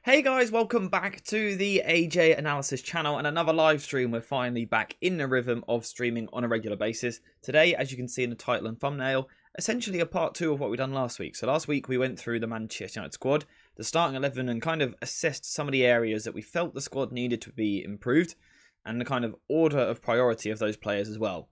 Hey guys, welcome back to the AJ Analysis channel and another live stream. We're finally back in the rhythm of streaming on a regular basis. Today, as you can see in the title and thumbnail, essentially a part 2 of what we done last week. So last week we went through the Manchester United squad, the starting 11, and kind of assessed some of the areas that we felt the squad needed to be improved and the kind of order of priority of those players as well.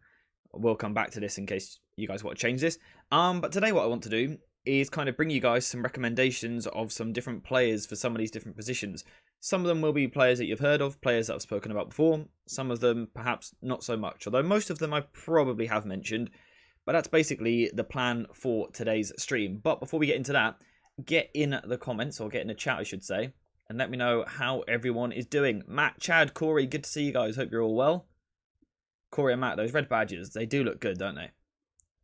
We'll come back to this in case you guys want to change this. But today what I want to do is kind of bring you guys some recommendations of some different players for some of these different positions. Some of them will be players that you've heard of, players that I've spoken about before. Some of them perhaps not so much, although most of them I probably have mentioned. But that's basically the plan for today's stream. But before we get into that, get in the comments, or get in the chat I should say, and let me know how everyone is doing. Matt, Chad, Corey, good to see you guys. Hope you're all well. Corey and Matt, those red badges, they do look good, don't they?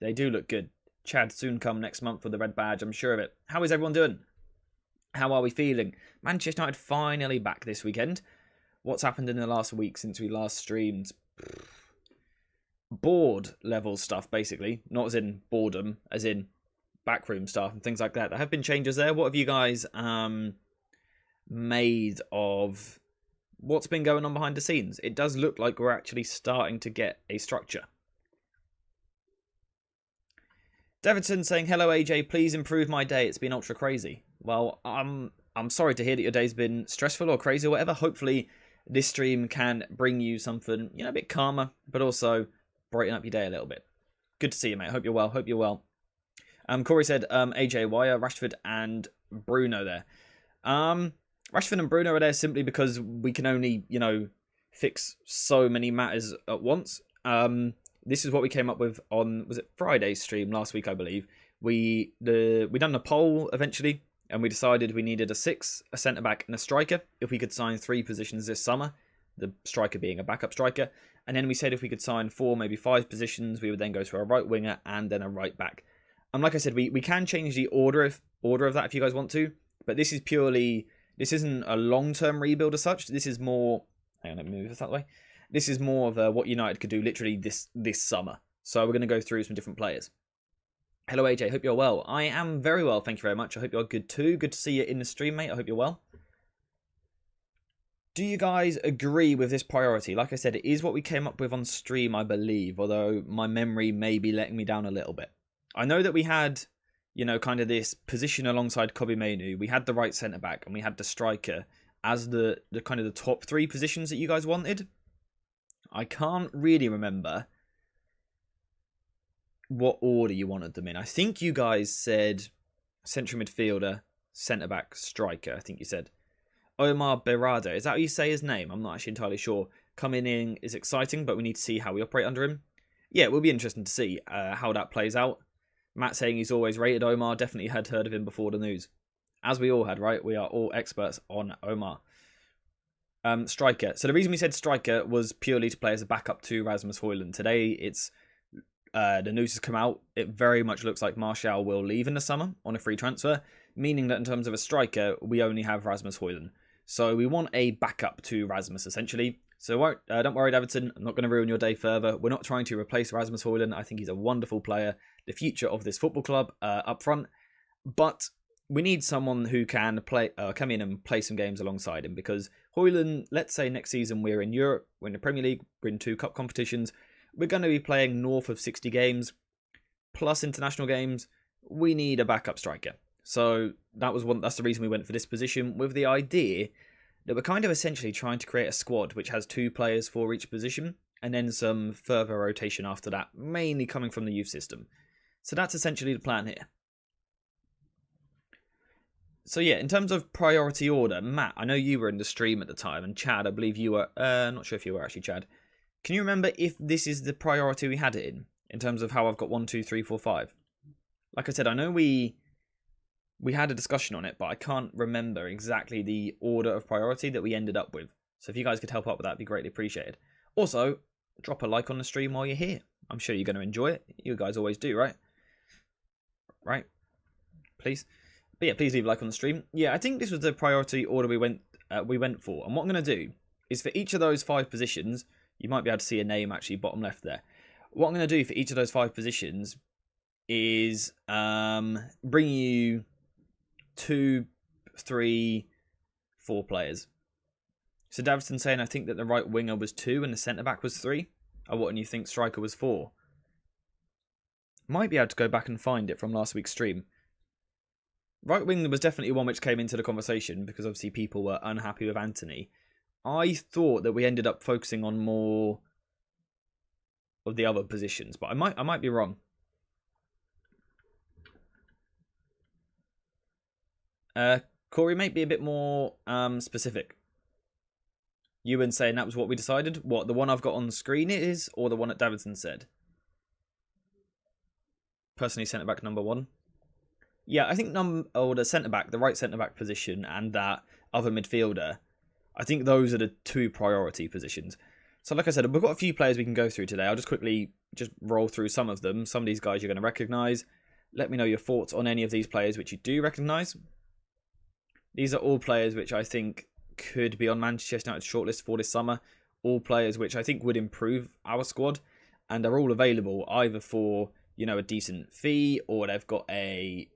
They do look good. Chad soon come next month with the red badge, I'm sure of it. How is everyone doing? How are we feeling? Manchester United finally back this weekend. What's happened in the last week since we last streamed? Board level stuff, basically. Not as in boredom, as in backroom stuff and things like that. There have been changes there. What have you guys made of what's been going on behind the scenes? It does look like we're actually starting to get a structure. Davidson saying, hello AJ, please improve my day. It's been ultra crazy. Well, I'm sorry to hear that your day's been stressful or crazy or whatever. Hopefully this stream can bring you something, a bit calmer, but also brighten up your day a little bit. Good to see you, mate. Hope you're well. Hope you're well. Corey said, AJ, why are Rashford and Bruno there? Rashford and Bruno are there simply because we can only, fix so many matters at once. This is what we came up with on, was it Friday's stream last week, I believe. We done a poll eventually, and we decided we needed a centre-back, and a striker if we could sign 3 positions this summer, the striker being a backup striker. And then we said if we could sign 4, maybe 5 positions, we would then go to a right winger and then a right back. And like I said, we can change the order of that if you guys want to, but this isn't a long-term rebuild as such. This is more, hang on, let me move this that way. This is more of what United could do literally this summer. So we're going to go through some different players. Hello AJ, hope you're well. I am very well, thank you very much. I hope you're good too. Good to see you in the stream, mate. I hope you're well. Do you guys agree with this priority? Like I said, it is what we came up with on stream, I believe, although my memory may be letting me down a little bit. I know that we had, kind of this position alongside Kobe Mainu. We had the right centre-back and we had the striker as the kind of the top 3 positions that you guys wanted. I can't really remember what order you wanted them in. I think you guys said central midfielder, centre-back, striker, I think you said. Omar Berrada, is that how you say his name? I'm not actually entirely sure. Coming in is exciting, but we need to see how we operate under him. Yeah, it will be interesting to see how that plays out. Matt saying he's always rated Omar, definitely had heard of him before the news. As we all had, right? We are all experts on Omar. Striker. So the reason we said striker was purely to play as a backup to Rasmus Højlund. Today, it's the news has come out. It very much looks like Martial will leave in the summer on a free transfer, meaning that in terms of a striker, we only have Rasmus Højlund. So we want a backup to Rasmus, essentially. So don't worry, Davidson. I'm not going to ruin your day further. We're not trying to replace Rasmus Højlund. I think he's a wonderful player, the future of this football club up front. But we need someone who can come in and play some games alongside him, because Højlund, let's say next season we're in Europe, we're in the Premier League, we're in 2 cup competitions, we're going to be playing north of 60 games, plus international games. We need a backup striker. So that's the reason we went for this position, with the idea that we're kind of essentially trying to create a squad which has 2 players for each position, and then some further rotation after that, mainly coming from the youth system. So that's essentially the plan here. So yeah, in terms of priority order, Matt, I know you were in the stream at the time, and Chad, I believe you were, not sure if you were actually, Chad. Can you remember if this is the priority we had it in terms of how I've got 1, 2, 3, 4, 5? Like I said, I know we had a discussion on it, but I can't remember exactly the order of priority that we ended up with. So if you guys could help out with that, it'd be greatly appreciated. Also, drop a like on the stream while you're here. I'm sure you're going to enjoy it. You guys always do, right? Right? Please. But yeah, please leave a like on the stream. Yeah, I think this was the priority order we went for. And what I'm going to do is for each of those 5 positions, you might be able to see a name actually bottom left there. What I'm going to do for each of those 5 positions is bring you 2, 3, 4 players. So Davidson saying, I think that the right winger was 2 and the centre-back was 3. Oh, what, and you think striker was 4? Might be able to go back and find it from last week's stream. Right wing was definitely one which came into the conversation because obviously people were unhappy with Anthony. I thought that we ended up focusing on more of the other positions, but I might be wrong. Corey, might be a bit more specific. Ewan saying that was what we decided. What, the one I've got on the screen it is, or the one that Davidson said? Personally, centre back number 1. Yeah, I think the centre back, the right centre back position, and that other midfielder, I think those are the 2 priority positions. So like I said, we've got a few players we can go through today. I'll just quickly roll through some of them. Some of these guys you're going to recognise. Let me know your thoughts on any of these players which you do recognise. These are all players which I think could be on Manchester United's shortlist for this summer. All players which I think would improve our squad, and are all available either for, you know, a decent fee, or they've got a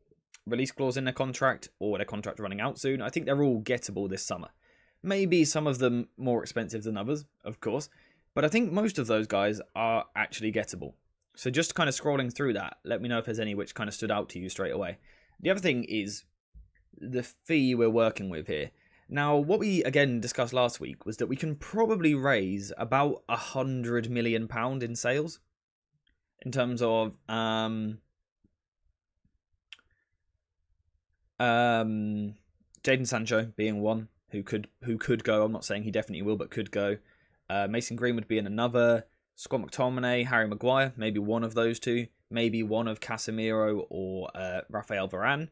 release clause in their contract, or their contract running out soon. I think they're all gettable this summer. Maybe some of them more expensive than others, of course, but I think most of those guys are actually gettable. So just kind of scrolling through that, let me know if there's any which kind of stood out to you straight away. The other thing is the fee we're working with here. Now, what we again discussed last week was that we can probably raise about £100 million in sales in terms of Jadon Sancho being one who could go. I'm not saying he definitely will, but could go. Mason Greenwood being another. Scott McTominay, Harry Maguire, maybe one of those 2. Maybe one of Casemiro or Raphael Varane.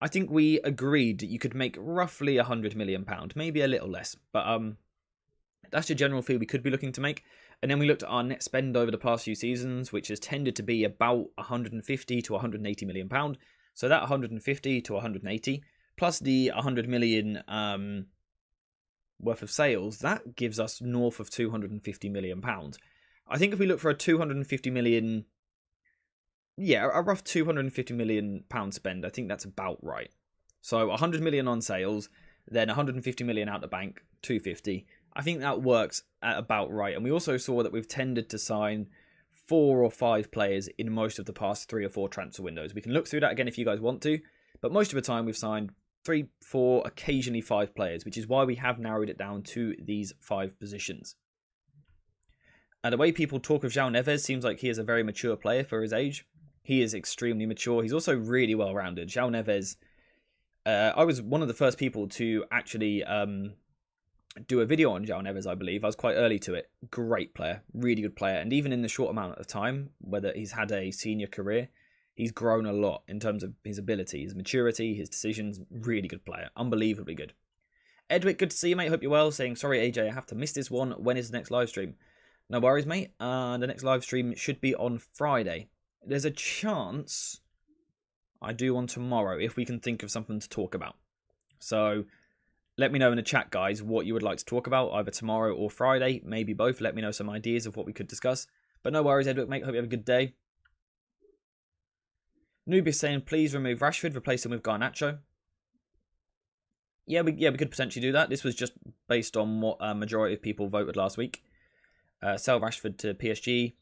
I think we agreed that you could make roughly £100 million, maybe a little less, but that's the general fee we could be looking to make. And then we looked at our net spend over the past few seasons, which has tended to be about £150 to £180 million. So that 150 to 180 plus the 100 million worth of sales, that gives us north of £250 million. I think if we look for a 250 million, yeah, a rough £250 million spend, I think that's about right. So 100 million on sales, then 150 million out the bank, 250. I think that works at about right. And we also saw that we've tended to sign 4 or 5 players in most of the past 3 or 4 transfer windows. We can look through that again if you guys want to, but most of the time we've signed 3, 4, occasionally 5 players, which is why we have narrowed it down to these 5 positions. And the way people talk of João Neves seems like he is a very mature player for his age. He is extremely mature. He's also really well-rounded. João Neves, I was one of the first people to actually do a video on João Neves, I believe. I was quite early to it. Great player, really good player. And even in the short amount of time, whether he's had a senior career, he's grown a lot in terms of his ability, his maturity, his decisions. Really good player. Unbelievably good. Edwick, good to see you, mate. Hope you're well. Saying, sorry, AJ, I have to miss this one. When is the next live stream? No worries, mate. The next live stream should be on Friday. There's a chance I do on tomorrow if we can think of something to talk about. So let me know in the chat, guys, what you would like to talk about, either tomorrow or Friday, maybe both. Let me know some ideas of what we could discuss. But no worries, Edward, mate. Hope you have a good day. Noob is saying, please remove Rashford, replace him with Garnacho. Yeah, we could potentially do that. This was just based on what a majority of people voted last week. Sell Rashford to PSG.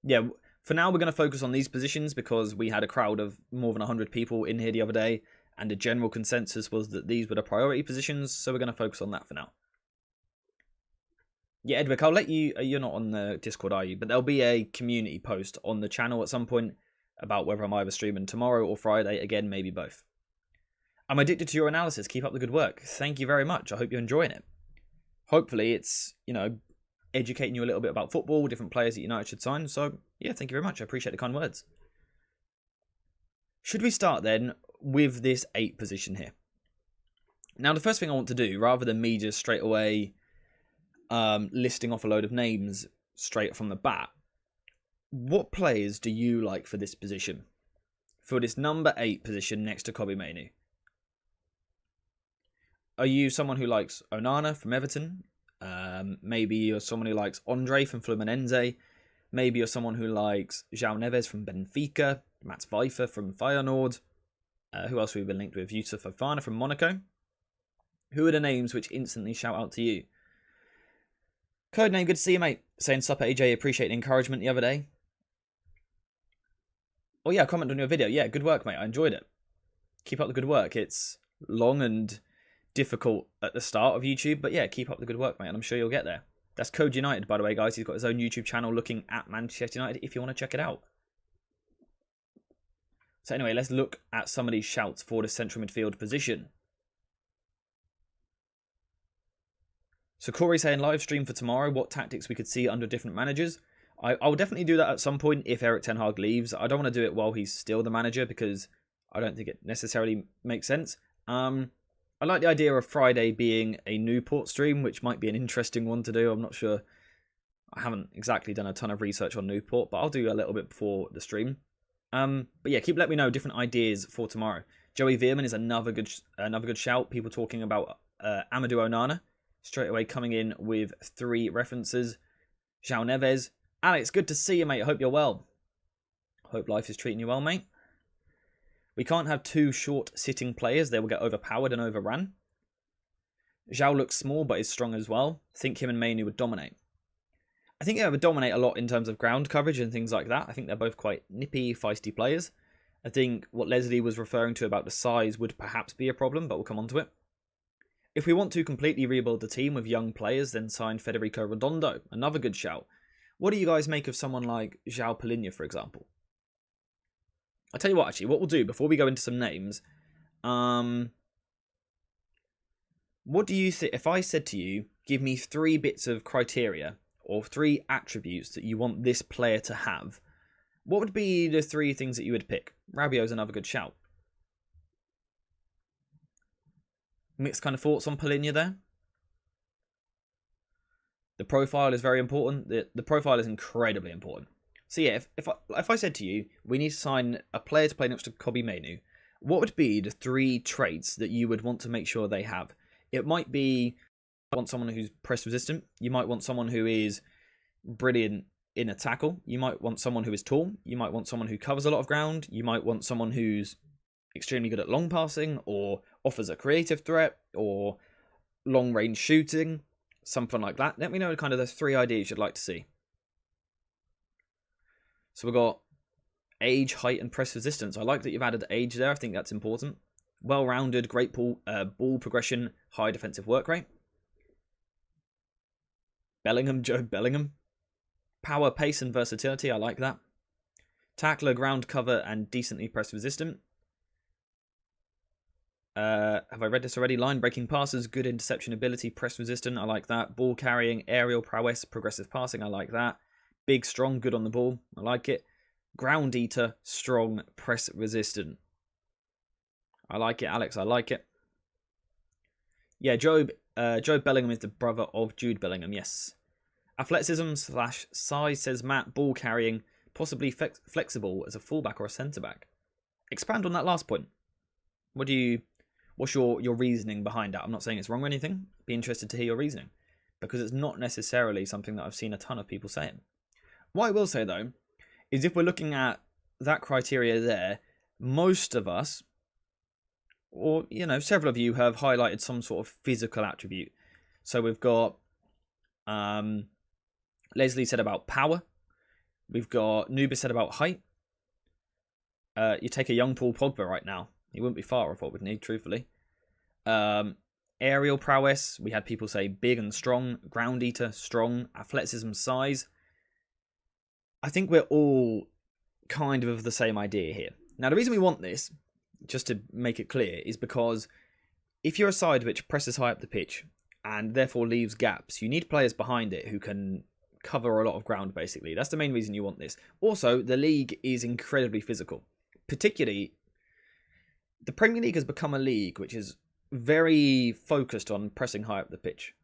Yeah, for now we're going to focus on these positions because we had a crowd of more than 100 people in here the other day, and the general consensus was that these were the priority positions, so we're going to focus on that for now. Yeah, Edwick, I'll let you, you're not on the Discord, are you? But there'll be a community post on the channel at some point about whether I'm either streaming tomorrow or Friday, again, maybe both. I'm addicted to your analysis, keep up the good work. Thank you very much, I hope you're enjoying it. Hopefully it's, you know, educating you a little bit about football, different players that United should sign. So, yeah, thank you very much. I appreciate the kind words. Should we start then with this 8 position here? Now, the first thing I want to do, rather than me just straight away listing off a load of names straight from the bat, what players do you like for this position? For this number 8 position next to Kobbie Mainoo? Are you someone who likes Onana from Everton? Maybe you're someone who likes Andre from Fluminense. Maybe you're someone who likes João Neves from Benfica, Mats Pfeiffer from Feyenoord. Who else have we been linked with? Yusuf Fofana from Monaco. Who are the names which instantly shout out to you? Codename, good to see you, mate. Saying sup AJ, appreciate the encouragement the other day. Oh yeah, comment on your video. Yeah, good work, mate. I enjoyed it. Keep up the good work. It's long and difficult at the start of YouTube, but yeah, keep up the good work, mate, and I'm sure you'll get there. That's Code United, by the way, guys. He's got his own YouTube channel looking at Manchester United if you want to check it out. So anyway, let's look at some of these shouts for the central midfield position. So Corey saying live stream for tomorrow, what tactics we could see under different managers. I will definitely do that at some point if Erik Ten Hag leaves. I don't want to do it while he's still the manager because I don't think it necessarily makes sense. I like the idea of Friday being a Newport stream, which might be an interesting one to do. I'm not sure. I haven't exactly done a ton of research on Newport, but I'll do a little bit before the stream. But yeah, keep letting me know different ideas for tomorrow. Joey Veerman is another good shout. People talking about Amadou Onana straight away coming in with 3 references. João Neves. Alex, good to see you, mate. I hope you're well. Hope life is treating you well, mate. We can't have 2 short sitting players. They will get overpowered and overrun. João looks small but is strong as well. I think him and Mainu would dominate. I think they would dominate a lot in terms of ground coverage and things like that. I think they're both quite nippy, feisty players. I think what Leslie was referring to about the size would perhaps be a problem, but we'll come on to it. If we want to completely rebuild the team with young players, then sign Federico Redondo. Another good shout. What do you guys make of someone like João Palhinha, for example? I'll tell you what, actually, what we'll do before we go into some names. What do you think, if I said to you, give me 3 bits of criteria or 3 attributes that you want this player to have, what would be the 3 things that you would pick? Rabiot's another good shout. Mixed kind of thoughts on Palhinha there. The profile is very important. The profile is incredibly important. So yeah, if I said to you, we need to sign a player to play next to Kobbie Mainoo, what would be the 3 traits that you would want to make sure they have? It might be, you want someone who's press resistant. You might want someone who is brilliant in a tackle. You might want someone who is tall. You might want someone who covers a lot of ground. You might want someone who's extremely good at long passing or offers a creative threat or long range shooting. Something like that. Let me know kind of the 3 ideas you'd like to see. So we've got age, height, and press resistance. I like that you've added age there. I think that's important. Well-rounded, great ball progression, high defensive work rate. Bellingham, Joe Bellingham. Power, pace, and versatility. I like that. Tackler, ground cover, and decently press resistant. Have I read this already? Line breaking passes, good interception ability, press resistant. I like that. Ball carrying, aerial prowess, progressive passing. I like that. Big, strong, good on the ball. I like it. Ground eater, strong, press resistant. I like it, Alex. I like it. Yeah, Joe Bellingham is the brother of Jude Bellingham. Yes. Athleticism / size, says Matt. Ball carrying, possibly flexible as a fullback or a centre back. Expand on that last point. What's your reasoning behind that? I'm not saying it's wrong or anything. Be interested to hear your reasoning, because it's not necessarily something that I've seen a ton of people saying. What I will say, though, is if we're looking at that criteria there, most of us, or, you know, several of you have highlighted some sort of physical attribute. So we've got, Leslie said about power. We've got Nubis said about height. You take a young Paul Pogba right now. He wouldn't be far off what we'd need, truthfully. Aerial prowess. We had people say big and strong. Ground eater, strong. Athleticism, size. I think we're all kind of the same idea here. Now, the reason we want this, just to make it clear, is because if you're a side which presses high up the pitch and therefore leaves gaps, you need players behind it who can cover a lot of ground, basically. That's the main reason you want this. Also, the league is incredibly physical. Particularly, the Premier League has become a league which is very focused on pressing high up the pitch.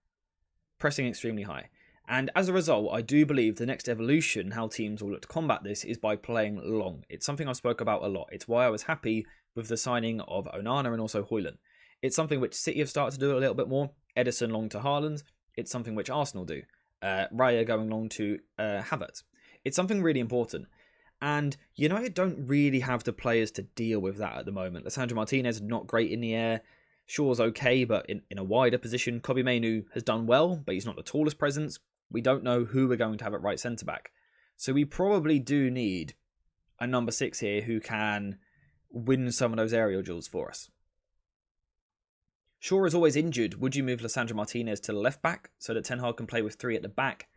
Pressing extremely high. And as a result, I do believe the next evolution, how teams will look to combat this, is by playing long. It's something I've spoke about a lot. It's why I was happy with the signing of Onana and also Højlund. It's something which City have started to do a little bit more. Ederson long to Haaland. It's something which Arsenal do. Raya going long to Havertz. It's something really important. And United don't really have the players to deal with that at the moment. Lisandro Martinez, not great in the air. Shaw's okay, but in a wider position. Kobbie Mainoo has done well, but he's not the tallest presence. We don't know who we're going to have at right centre-back. So we probably do need a number 6 here who can win some of those aerial duels for us. Shaw is always injured. Would you move Lisandro Martinez to the left back so that Ten Hag can play with 3 at the back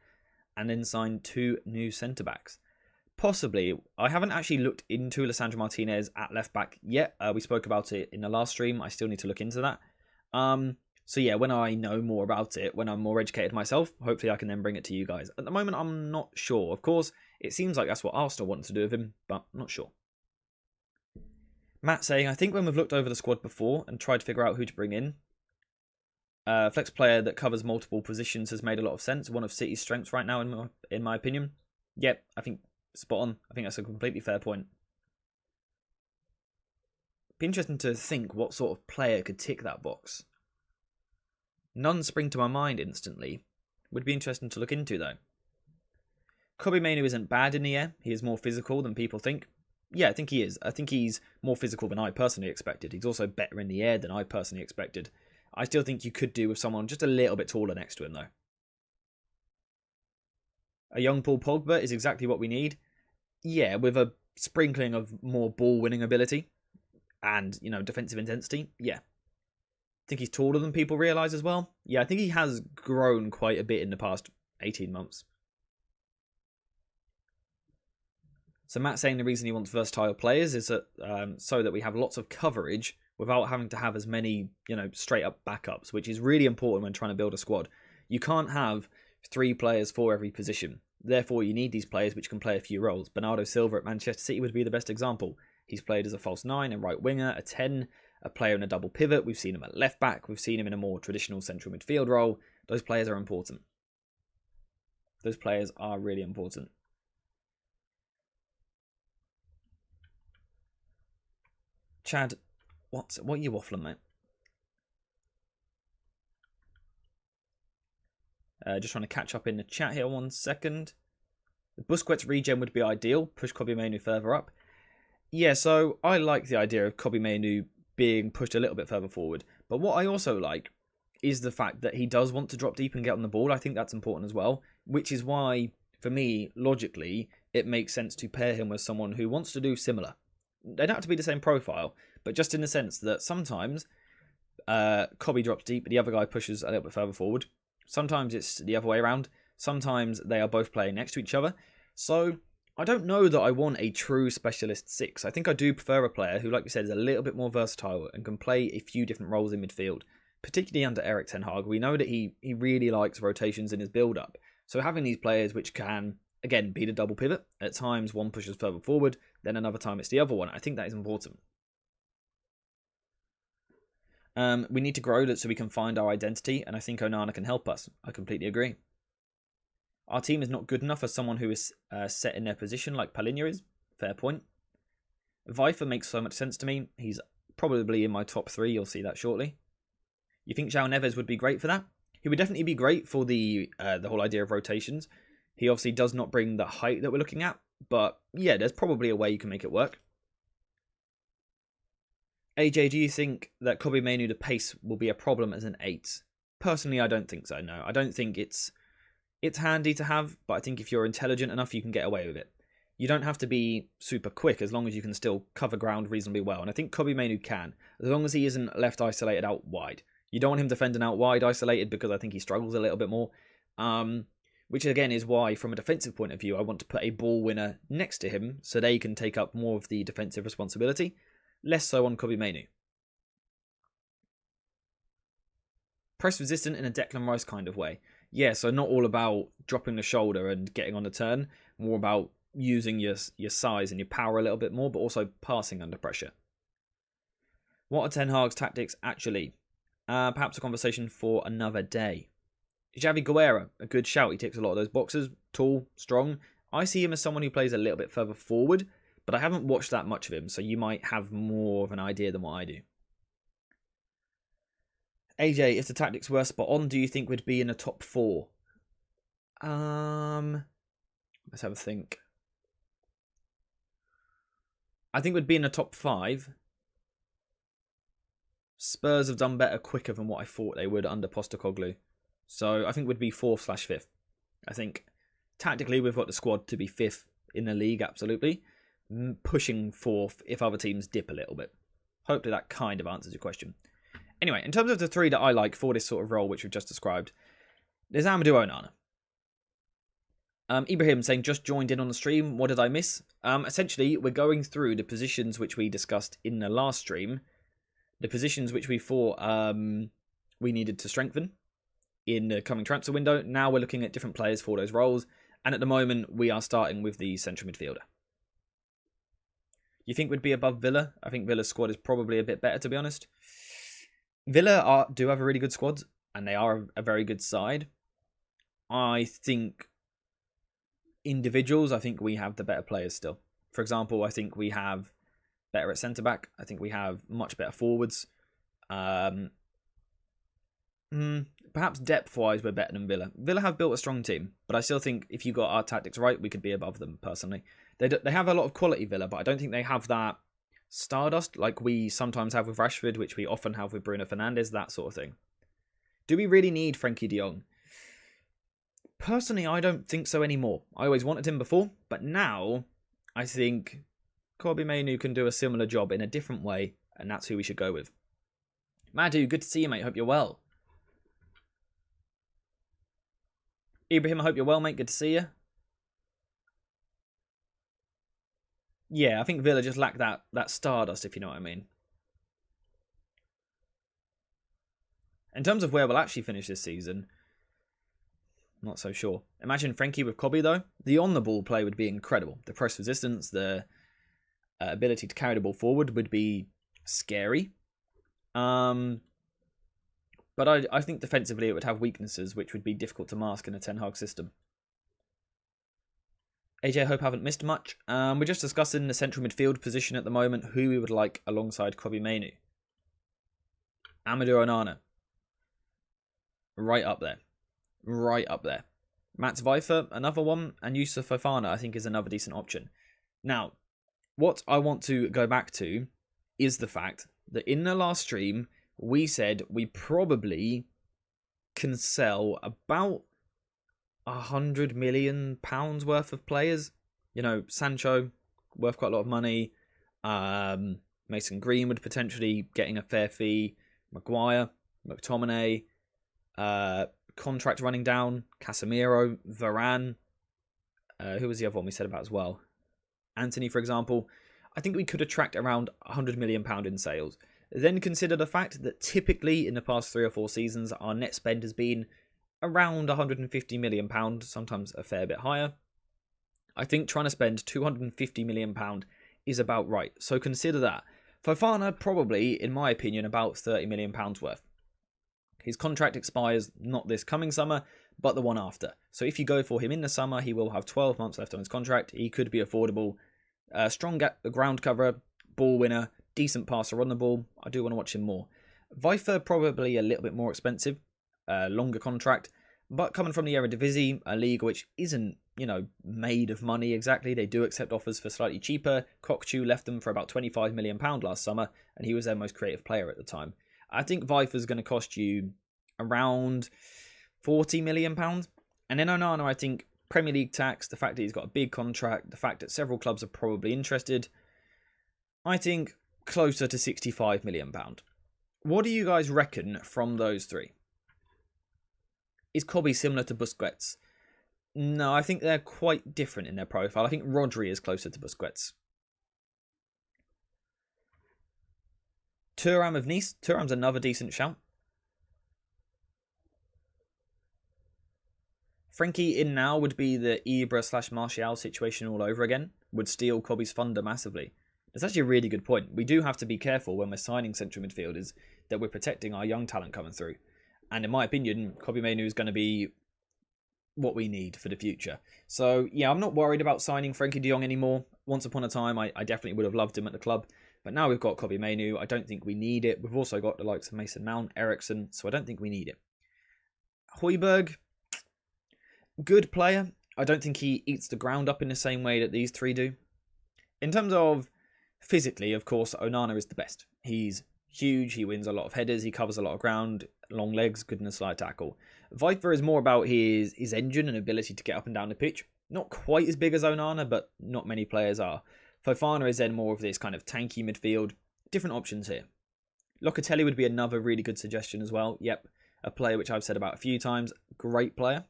and then sign 2 new centre-backs? Possibly. I haven't actually looked into Lisandro Martinez at left back yet. We spoke about it in the last stream. I still need to look into that. So yeah, when I know more about it, when I'm more educated myself, hopefully I can then bring it to you guys. At the moment, I'm not sure. Of course, it seems like that's what Arsenal want to do with him, but I'm not sure. Matt saying, I think when we've looked over the squad before and tried to figure out who to bring in, flex player that covers multiple positions has made a lot of sense. One of City's strengths right now, in my opinion. Yep, I think spot on. I think that's a completely fair point. Be interesting to think what sort of player could tick that box. None spring to my mind instantly. Would be interesting to look into though. Kobbie Mainoo isn't bad in the air. He is more physical than people think. Yeah, I think he is. I think he's more physical than I personally expected. He's also better in the air than I personally expected. I still think you could do with someone just a little bit taller next to him, though. A young Paul Pogba is exactly what we need. Yeah, with a sprinkling of more ball-winning ability and, defensive intensity. Yeah. I think he's taller than people realise as well. Yeah, I think he has grown quite a bit in the past 18 months. So Matt's saying the reason he wants versatile players is that so that we have lots of coverage without having to have as many, straight up backups, which is really important when trying to build a squad. You can't have 3 players for every position. Therefore, you need these players which can play a few roles. Bernardo Silva at Manchester City would be the best example. He's played as a false 9, a right winger, a 10, a player in a double pivot. We've seen him at left back. We've seen him in a more traditional central midfield role. Those players are important. Those players are really important. Chad, what are you waffling, mate? Just trying to catch up in the chat here 1 second. The Busquets regen would be ideal. Push Kobbie Mainoo further up. Yeah, so I like the idea of Kobbie Mainoo being pushed a little bit further forward. But what I also like is the fact that he does want to drop deep and get on the ball. I think that's important as well, which is why, for me, logically, it makes sense to pair him with someone who wants to do similar. They don't have to be the same profile, but just in the sense that sometimes Kobbie drops deep, but the other guy pushes a little bit further forward. Sometimes it's the other way around. Sometimes they are both playing next to each other. So I don't know that I want a true specialist 6. I think I do prefer a player who, like you said, is a little bit more versatile and can play a few different roles in midfield, particularly under Erik Ten Hag. We know that he really likes rotations in his build-up. So having these players which can, again, be the double pivot. At times, one pushes further forward, then another time it's the other one. I think that is important. We need to grow that so we can find our identity, and I think Onana can help us. I completely agree. Our team is not good enough for someone who is set in their position like Palhinha is. Fair point. Vifer makes so much sense to me. He's probably in my top 3. You'll see that shortly. You think João Neves would be great for that? He would definitely be great for the whole idea of rotations. He obviously does not bring the height that we're looking at, but yeah, there's probably a way you can make it work. AJ, do you think that Kobbie Mainoo, the pace, will be a problem as an 8? Personally, I don't think so, no. I don't think it's handy to have, but I think if you're intelligent enough, you can get away with it. You don't have to be super quick as long as you can still cover ground reasonably well. And I think Kobbie Mainoo can, as long as he isn't left isolated out wide. You don't want him defending out wide isolated because I think he struggles a little bit more. Which again is why, from a defensive point of view, I want to put a ball winner next to him so they can take up more of the defensive responsibility. Less so on Kobbie Mainoo. Press resistant in a Declan Rice kind of way. Yeah, so not all about dropping the shoulder and getting on the turn. More about using your size and your power a little bit more, but also passing under pressure. What are Ten Hag's tactics actually? Perhaps a conversation for another day. Javi Guerra, a good shout. He ticks a lot of those boxes. Tall, strong. I see him as someone who plays a little bit further forward, but I haven't watched that much of him, so you might have more of an idea than what I do. AJ, if the tactics were spot on, do you think we'd be in the top 4? Let's have a think. I think would be in the top 5. Spurs have done better quicker than what I thought they would under Postecoglou. So I think would be 4th/5th. I think tactically we've got the squad to be 5th in the league, absolutely. Pushing 4th if other teams dip a little bit. Hopefully that kind of answers your question. Anyway, in terms of the 3 that I like for this sort of role, which we've just described, there's Amadou Onana. Ibrahim saying, just joined in on the stream. What did I miss? Essentially, we're going through the positions which we discussed in the last stream. The positions which we thought we needed to strengthen in the coming transfer window. Now we're looking at different players for those roles. And at the moment, we are starting with the central midfielder. You think we'd be above Villa? I think Villa's squad is probably a bit better, to be honest. Villa do have a really good squad, and they are a very good side. I think individuals, I think we have the better players still. For example, I think we have better at centre-back. I think we have much better forwards. Perhaps depth-wise, we're better than Villa. Villa have built a strong team, but I still think if you got our tactics right, we could be above them, personally. They have a lot of quality, Villa, but I don't think they have that stardust like we sometimes have with Rashford, which we often have with Bruno Fernandes, that sort of thing. Do we really need Frenkie de Jong? Personally, I don't think so anymore. I always wanted him before, but now I think Kobbie Mainoo can do a similar job in a different way, and that's who we should go with. Madhu, good to see you, mate. Hope you're well. Ibrahim, I hope you're well, mate. Good to see you. Yeah, I think Villa just lack that stardust, if you know what I mean. In terms of where we'll actually finish this season, not so sure. Imagine Frenkie with Kobbie, though. The on-the-ball play would be incredible. The press resistance, the ability to carry the ball forward would be scary. But I think defensively it would have weaknesses which would be difficult to mask in a Ten Hag system. AJ, I hope I haven't missed much. We're just discussing the central midfield position at the moment, who we would like alongside Kobbie Mainoo. Amadou Onana. Right up there. Right up there. Mats Weifer, another one, and Yusuf Fofana, I think, is another decent option. Now, what I want to go back to is the fact that in the last stream, we said we probably can sell about £100 million worth of players. You know, Sancho, worth quite a lot of money. Mason Greenwood potentially getting a fair fee. Maguire, McTominay, contract running down. Casemiro, Varane. Who was the other one we said about as well? Anthony, for example. I think we could attract around £100 million in sales. Then consider the fact that typically in the past 3 or 4 seasons, our net spend has been around £150 million, sometimes a fair bit higher. I think trying to spend £250 million is about right. So consider that. Fofana, probably, in my opinion, about £30 million worth. His contract expires not this coming summer, but the one after. So if you go for him in the summer, he will have 12 months left on his contract. He could be affordable. Strong ground cover, ball winner, decent passer on the ball. I do want to watch him more. Weifer, probably a little bit more expensive. Longer contract, but coming from the Eredivisie, a league which isn't, made of money exactly. They do accept offers for slightly cheaper. Cockchu left them for about £25 million last summer, and he was their most creative player at the time. I think Weifer's going to cost you around £40 million. And then Onana, I think Premier League tax, the fact that he's got a big contract, the fact that several clubs are probably interested, I think closer to £65 million. What do you guys reckon from those 3? Is Kobbie similar to Busquets? No, I think they're quite different in their profile. I think Rodri is closer to Busquets. Thuram of Nice. Thuram's another decent shout. Frenkie in now would be the Ibra/Martial situation all over again. Would steal Kobbie's thunder massively. That's actually a really good point. We do have to be careful when we're signing central midfielders that we're protecting our young talent coming through. And in my opinion, Kobbie Mainoo is going to be what we need for the future. So, yeah, I'm not worried about signing Frenkie de Jong anymore. Once upon a time, I definitely would have loved him at the club. But now we've got Kobbie Mainoo. I don't think we need it. We've also got the likes of Mason Mount, Eriksen, so I don't think we need it. Højbjerg, good player. I don't think he eats the ground up in the same way that these 3 do. In terms of Physically, of course, Onana is the best. He's huge, he wins a lot of headers, he covers a lot of ground, long legs, good in a slide tackle. Viper is more about his engine and ability to get up and down the pitch. Not quite as big as Onana, but not many players are. Fofana is then more of this kind of tanky midfield. Different options here. Locatelli would be another really good suggestion as well. Yep, a player which I've said about a few times. Great player.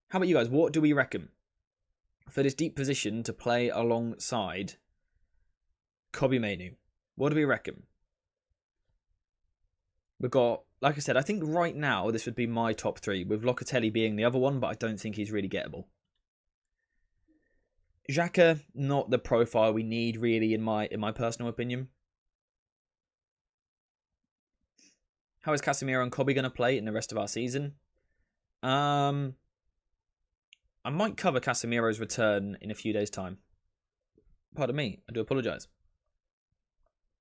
How about you guys? What do we reckon for this deep position to play alongside Kobbie Mainoo? What do we reckon? We've got, like I said, I think right now this would be my top three, with Locatelli being the other one, but I don't think he's really gettable. Xhaka, not the profile we need really in my personal opinion. How is Casemiro and Kobbie going to play in the rest of our season? I might cover Casemiro's return in a few days' time. Pardon me, I do apologise.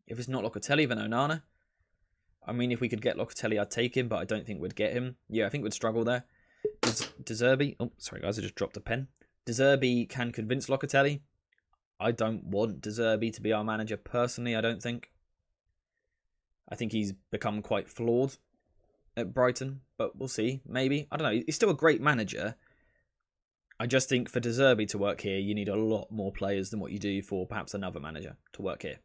If it's not Locatelli, then Onana. I mean, if we could get Locatelli, I'd take him, but I don't think we'd get him. Yeah, I think we'd struggle there. De Zerbi... Oh, sorry guys, I just dropped a pen. De Zerbi can convince Locatelli. I don't want De Zerbi to be our manager personally, I don't think. I think he's become quite flawed at Brighton, but we'll see. Maybe. I don't know. He's still a great manager. I just think for De Zerbi to work here, you need a lot more players than what you do for perhaps another manager to work here.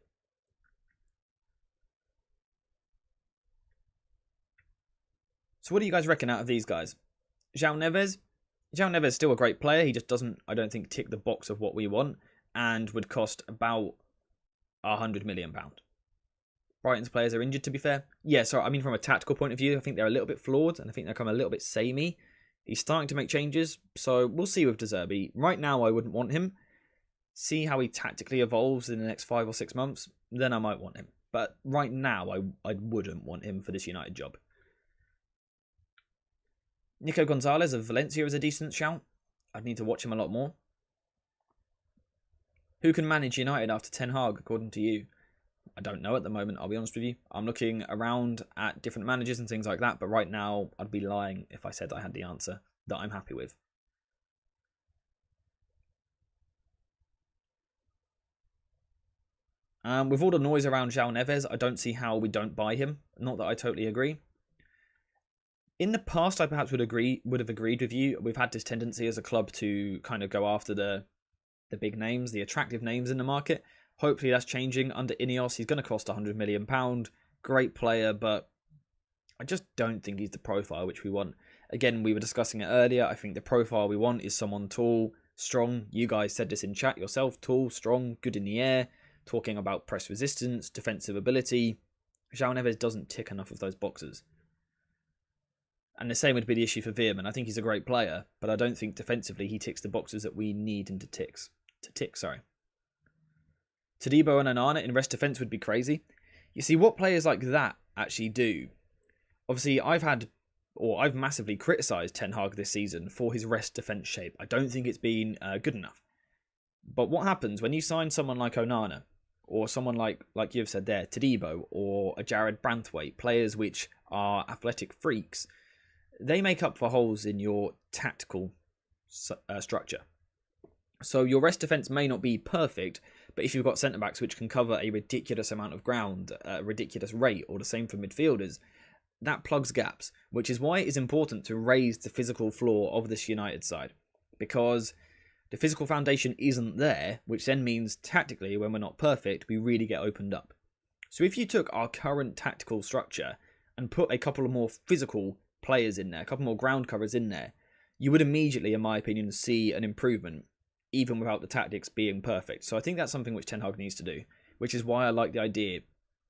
So what do you guys reckon out of these guys? João Neves? João Neves is still a great player. He just doesn't, I don't think, tick the box of what we want and would cost about £100 million. Brighton's players are injured, to be fair. Yeah, so I mean from a tactical point of view, I think they're a little bit flawed and I think they're a little bit samey. He's starting to make changes, so we'll see with De Zerbi. Right now, I wouldn't want him. See how he tactically evolves in the next 5 or 6 months, then I might want him. But right now, I wouldn't want him for this United job. Nico Gonzalez of Valencia is a decent shout. I'd need to watch him a lot more. Who can manage United after Ten Hag, according to you? I don't know at the moment, I'll be honest with you. I'm looking around at different managers and things like that, but right now, I'd be lying if I said I had the answer that I'm happy with. With all the noise around João Neves, I don't see how we don't buy him. Not that I totally agree. In the past, I perhaps would have agreed with you. We've had this tendency as a club to kind of go after the big names, the attractive names in the market. Hopefully that's changing under Ineos. He's going to cost £100 million. Great player, but I just don't think he's the profile which we want. Again, we were discussing it earlier. I think the profile we want is someone tall, strong. You guys said this in chat yourself. Tall, strong, good in the air. Talking about press resistance, defensive ability. João Neves doesn't tick enough of those boxes. And the same would be the issue for Veerman. I think he's a great player, but I don't think defensively he ticks the boxes that we need him to tick. Todibo and Onana in rest defence would be crazy. You see, what players like that actually do? Obviously, I've massively criticised Ten Hag this season for his rest defence shape. I don't think it's been good enough. But what happens when you sign someone like Onana, or someone like you've said there, Todibo, or a Jared Branthwaite, players which are athletic freaks, they make up for holes in your tactical structure. So your rest defence may not be perfect, but if you've got centre-backs which can cover a ridiculous amount of ground at a ridiculous rate, or the same for midfielders, that plugs gaps, which is why it is important to raise the physical floor of this United side. Because the physical foundation isn't there, which then means tactically, when we're not perfect, we really get opened up. So if you took our current tactical structure and put a couple of more physical players in there, a couple more ground covers in there, you would immediately, in my opinion, see an improvement, even without the tactics being perfect. So I think that's something which Ten Hag needs to do, which is why I like the idea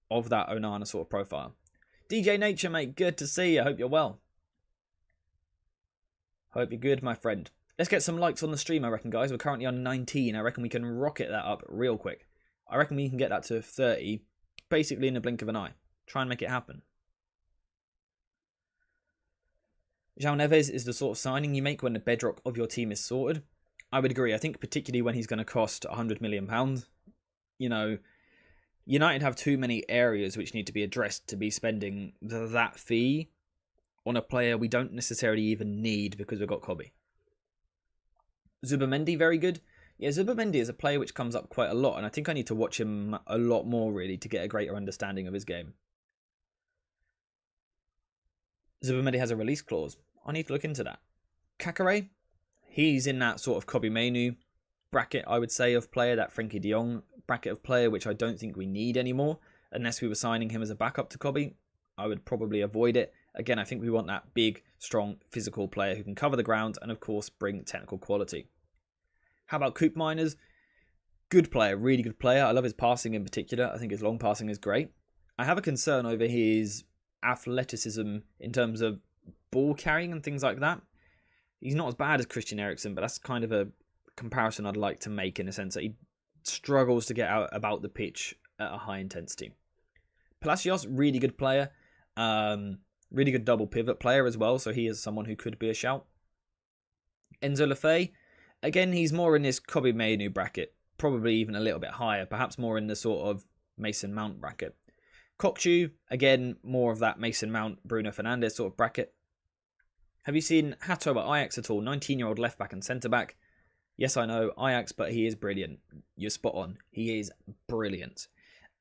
of that Onana sort of profile. DJ Nature, mate, good to see you. I hope you're well. Hope you're good, my friend. Let's get some likes on the stream, I reckon, guys. We're currently on 19. I reckon we can rocket that up real quick. I reckon we can get that to 30, basically in the blink of an eye. Try and make it happen. João Neves is the sort of signing you make when the bedrock of your team is sorted. I would agree. I think particularly when he's going to cost £100 million. You know, United have too many areas which need to be addressed to be spending that fee on a player we don't necessarily even need because we've got Kobbie. Zubamendi, very good. Yeah, Zubimendi is a player which comes up quite a lot, and I think I need to watch him a lot more, really, to get a greater understanding of his game. Zubimendi has a release clause. I need to look into that. Kakare, he's in that sort of Kobe Mainu bracket, I would say, of player, that Frenkie de Jong bracket of player, which I don't think we need anymore. Unless we were signing him as a backup to Kobe, I would probably avoid it. Again, I think we want that big, strong, physical player who can cover the ground and, of course, bring technical quality. How about Coop Miners? Good player, really good player. I love his passing in particular. I think his long passing is great. I have a concern over his athleticism in terms of ball carrying and things like that. He's not as bad as Christian Eriksen, but that's kind of a comparison I'd like to make, in a sense that he struggles to get out about the pitch at a high intensity. Palacios, really good player. Really good double pivot player as well, so he is someone who could be a shout. Enzo Lefebvre, again, he's more in this Kobe Mainu bracket, probably even a little bit higher, perhaps more in the sort of Mason Mount bracket. Kokchu, again, more of that Mason Mount, Bruno Fernandes sort of bracket. Have you seen Hato at Ajax at all? 19-year-old left-back and centre-back. Yes, I know, Ajax, but he is brilliant. You're spot on. He is brilliant.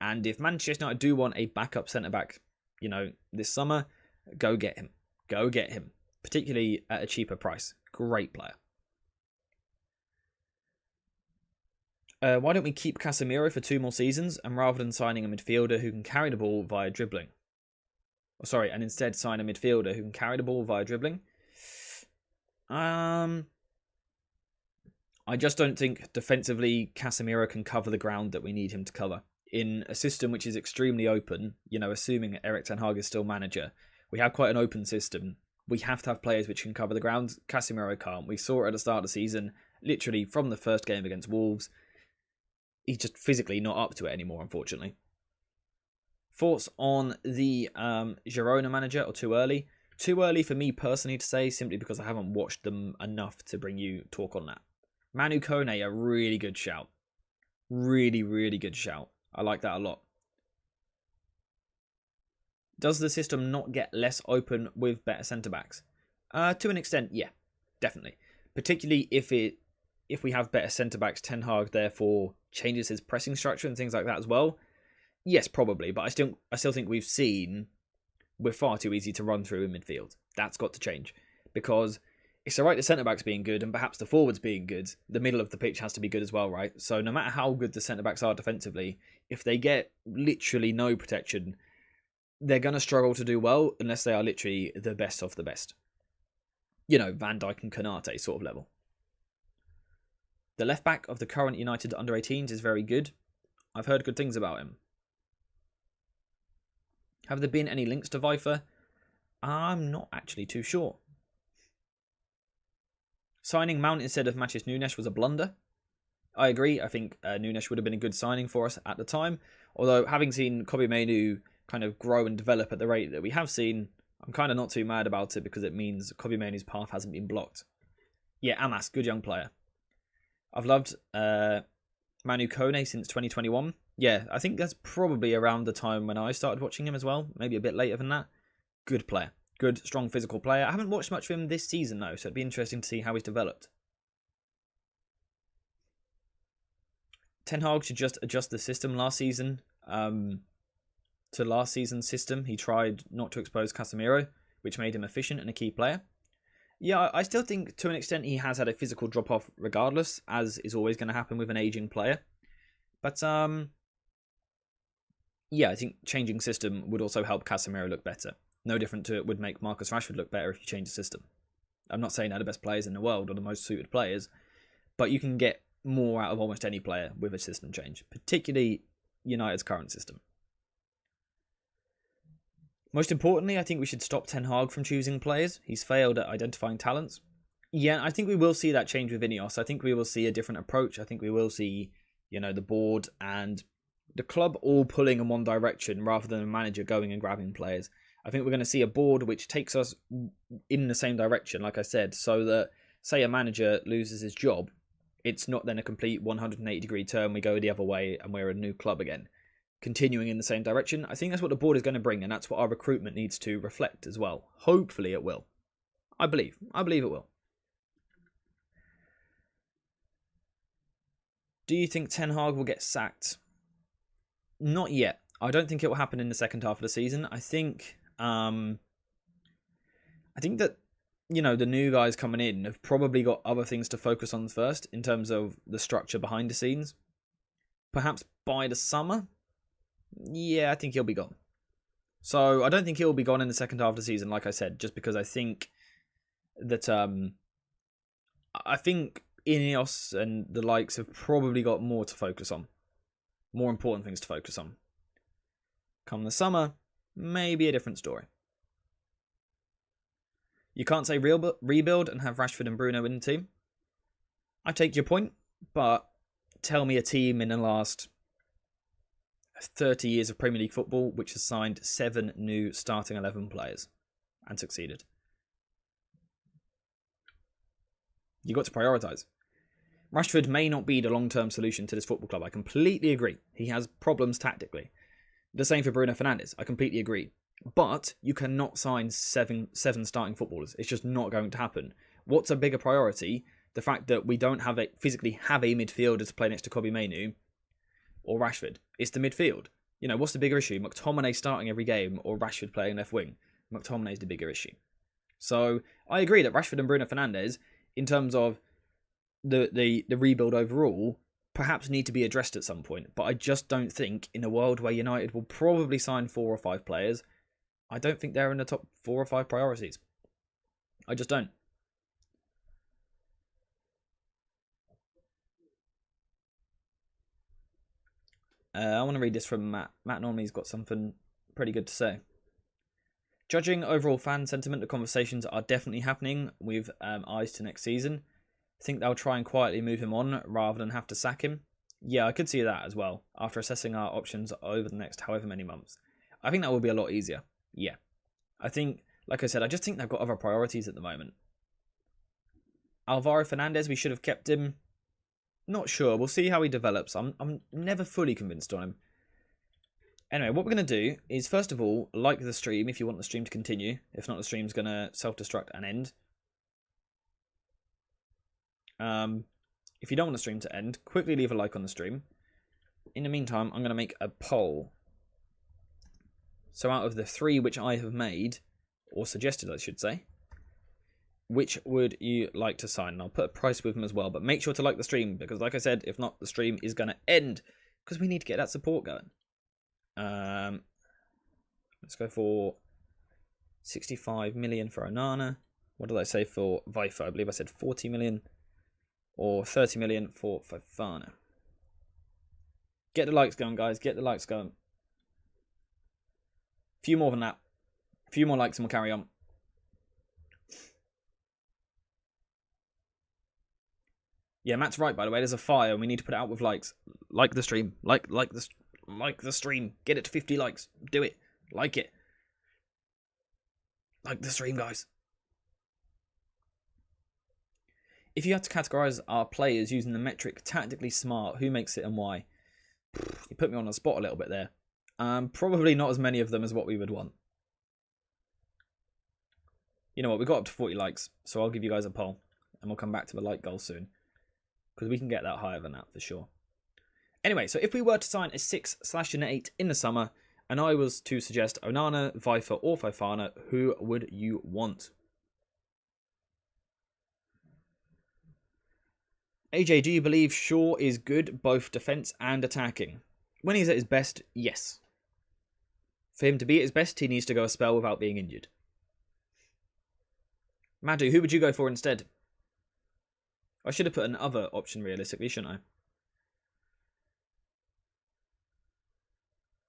And if Manchester United do want a backup centre-back, this summer, go get him. Go get him. Particularly at a cheaper price. Great player. Why don't we keep Casemiro for 2 more seasons, and rather than signing a midfielder who can carry the ball via dribbling? And instead sign a midfielder who can carry the ball via dribbling? I just don't think defensively Casemiro can cover the ground that we need him to cover. In a system which is extremely open, assuming Erik ten Hag is still manager, we have quite an open system. We have to have players which can cover the ground. Casemiro can't. We saw it at the start of the season, literally from the first game against Wolves. He's just physically not up to it anymore, unfortunately. Thoughts on the Girona manager, or too early? Too early for me personally to say, simply because I haven't watched them enough to bring you talk on that. Manu Kone, a really good shout. Really, really good shout. I like that a lot. Does the system not get less open with better centre-backs? To an extent, yeah, definitely. Particularly if we have better centre-backs, Ten Hag therefore changes his pressing structure and things like that as well. Yes, probably, but I still think we've seen we're far too easy to run through in midfield. That's got to change, because it's alright the centre-backs being good and perhaps the forwards being good. The middle of the pitch has to be good as well, right? So no matter how good the centre-backs are defensively, if they get literally no protection, they're going to struggle to do well unless they are literally the best of the best. Van Dijk and Konate sort of level. The left-back of the current United under-18s is very good. I've heard good things about him. Have there been any links to Vifer? I'm not actually too sure. Signing Mount instead of Matheus Nunes was a blunder. I agree. I think Nunes would have been a good signing for us at the time. Although, having seen Kobe Mainu kind of grow and develop at the rate that we have seen, I'm kind of not too mad about it, because it means Kobe Mainu's path hasn't been blocked. Yeah, Amas, good young player. I've loved Manu Kone since 2021. Yeah, I think that's probably around the time when I started watching him as well. Maybe a bit later than that. Good player. Good, strong physical player. I haven't watched much of him this season, though, so it'd be interesting to see how he's developed. Ten Hag should just adjust the system last season to last season's system. He tried not to expose Casemiro, which made him efficient and a key player. Yeah, I still think to an extent he has had a physical drop-off regardless, as is always going to happen with an aging player. But, yeah, I think changing system would also help Casemiro look better. No different to it would make Marcus Rashford look better if you change the system. I'm not saying they're the best players in the world or the most suited players, but you can get more out of almost any player with a system change, particularly United's current system. Most importantly, I think we should stop Ten Hag from choosing players. He's failed at identifying talents. Yeah, I think we will see that change with Ineos. I think we will see a different approach. I think we will see, the board and the club all pulling in one direction rather than a manager going and grabbing players. I think we're going to see a board which takes us in the same direction, like I said, so that, say, a manager loses his job, it's not then a complete 180-degree turn, we go the other way and we're a new club again. Continuing in the same direction. I think that's what the board is going to bring, and that's what our recruitment needs to reflect as well. Hopefully it will. I believe it will. Do you think Ten Hag will get sacked? Not yet. I don't think it will happen in the second half of the season. I think that, you know, the new guys coming in have probably got other things to focus on first in terms of the structure behind the scenes. Perhaps by the summer, yeah, I think he'll be gone. So I don't think he'll be gone in the second half of the season, like I said, just because I think that I think Ineos and the likes have probably got more to focus on, more important things to focus on. Come the summer, maybe a different story. You can't say rebuild and have Rashford and Bruno in the team. I take your point, but tell me a team in the last 30 years of Premier League football which has signed 7 new starting 11 players and succeeded. You've got to prioritise. Rashford may not be the long-term solution to this football club. I completely agree. He has problems tactically. The same for Bruno Fernandes. I completely agree. But you cannot sign seven starting footballers. It's just not going to happen. What's a bigger priority? The fact that we don't physically have a midfielder to play next to Kobbie Mainoo or Rashford. It's the midfield. You know, what's the bigger issue? McTominay starting every game or Rashford playing left wing? McTominay is the bigger issue. So I agree that Rashford and Bruno Fernandes, in terms of the rebuild overall, perhaps need to be addressed at some point. But I just don't think, in a world where United will probably sign 4 or 5 players, I don't think they're in the top 4 or 5 priorities. I just don't. I want to read this from Matt. Matt normally has got something pretty good to say. Judging overall fan sentiment, the conversations are definitely happening with eyes to next season. I think they'll try and quietly move him on rather than have to sack him. Yeah, I could see that as well, after assessing our options over the next however many months. I think that will be a lot easier. Yeah. I think, like I said, I just think they've got other priorities at the moment. Alvaro Fernandez, we should have kept him. Not sure. We'll see how he develops. I'm never fully convinced on him. Anyway, what we're going to do is, first of all, like the stream if you want the stream to continue. If not, the stream's going to self-destruct and end. If you don't want the stream to end, quickly leave a like on the stream. In the meantime, I'm going to make a poll. So out of the 3 which I have made, or suggested I should say, which would you like to sign? And I'll put a price with them as well, but make sure to like the stream, because like I said, if not, the stream is going to end, because we need to get that support going. Let's go for 65 million for Onana. What did I say for Vifer? I believe I said 40 million. Or 30 million for Fofana. Get the likes going, guys. Get the likes going. Few more than that. A few more likes and we'll carry on. Yeah, Matt's right, by the way. There's a fire and we need to put it out with likes. Like the stream. Like the stream. Get it to 50 likes. Do it. Like it. Like the stream, guys. If you had to categorise our players using the metric tactically smart, who makes it and why? You put me on the spot a little bit there. Probably not as many of them as what we would want. You know what, we got up to 40 likes, so I'll give you guys a poll. And we'll come back to the like goal soon. Because we can get that higher than that for sure. Anyway, so if we were to sign a 6/8 in the summer, and I was to suggest Onana, Vifer or Fofana, who would you want? AJ, do you believe Shaw is good both defence and attacking? When he's at his best, yes. For him to be at his best, he needs to go a spell without being injured. Madhu, who would you go for instead? I should have put another option realistically, shouldn't I?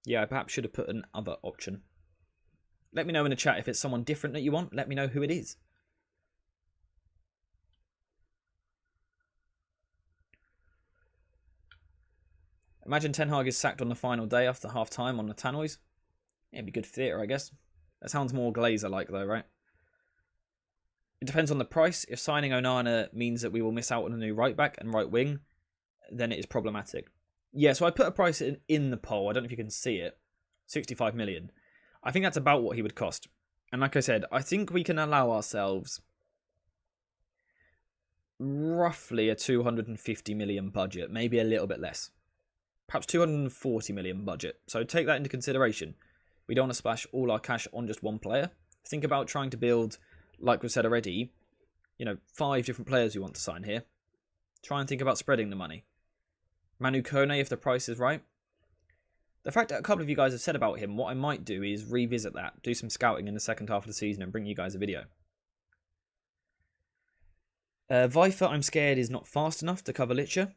Yeah, I perhaps should have put an other option. Let me know in the chat if it's someone different that you want. Let me know who it is. Imagine Ten Hag is sacked on the final day after half-time on the Tannoys. It'd be good theatre, I guess. That sounds more Glazer-like, though, right? It depends on the price. If signing Onana means that we will miss out on a new right-back and right-wing, then it is problematic. Yeah, so I put a price in the poll. I don't know if you can see it. 65 million. I think that's about what he would cost. And like I said, I think we can allow ourselves roughly a 250 million budget, maybe a little bit less. Perhaps 240 million budget. So take that into consideration. We don't want to splash all our cash on just one player. Think about trying to build, like we've said already, 5 different players we want to sign here. Try and think about spreading the money. Manu Kone, if the price is right. The fact that a couple of you guys have said about him, what I might do is revisit that, do some scouting in the second half of the season and bring you guys a video. Vifer, I'm scared, is not fast enough to cover Licha.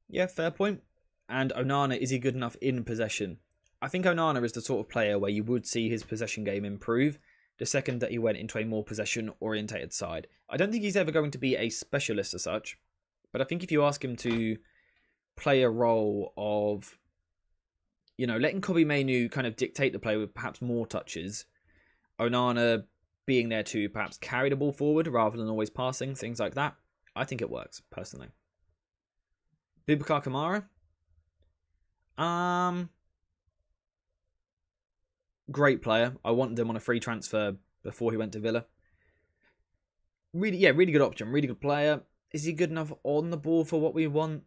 Yeah, fair point. And Onana, is he good enough in possession? I think Onana is the sort of player where you would see his possession game improve the second that he went into a more possession-orientated side. I don't think he's ever going to be a specialist as such, but I think if you ask him to play a role of, letting Kobe Mainu kind of dictate the play with perhaps more touches, Onana being there to perhaps carry the ball forward rather than always passing, things like that, I think it works, personally. Boubacar Kamara? Great player. I wanted him on a free transfer before he went to Villa. Really good option. Really good player. Is he good enough on the ball for what we want?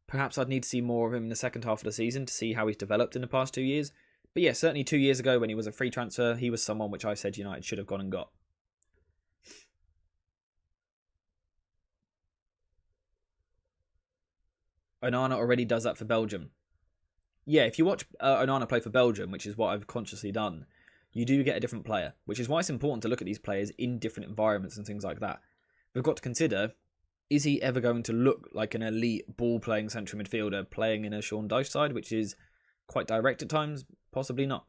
Perhaps I'd need to see more of him in the second half of the season to see how he's developed in the past 2 years. But yeah, certainly 2 years ago when he was a free transfer, he was someone which I said United should have gone and got. Onana already does that for Belgium. Yeah, if you watch Onana play for Belgium, which is what I've consciously done, you do get a different player, which is why it's important to look at these players in different environments and things like that. We've got to consider, is he ever going to look like an elite ball-playing central midfielder playing in a Sean Dyche side, which is quite direct at times? Possibly not.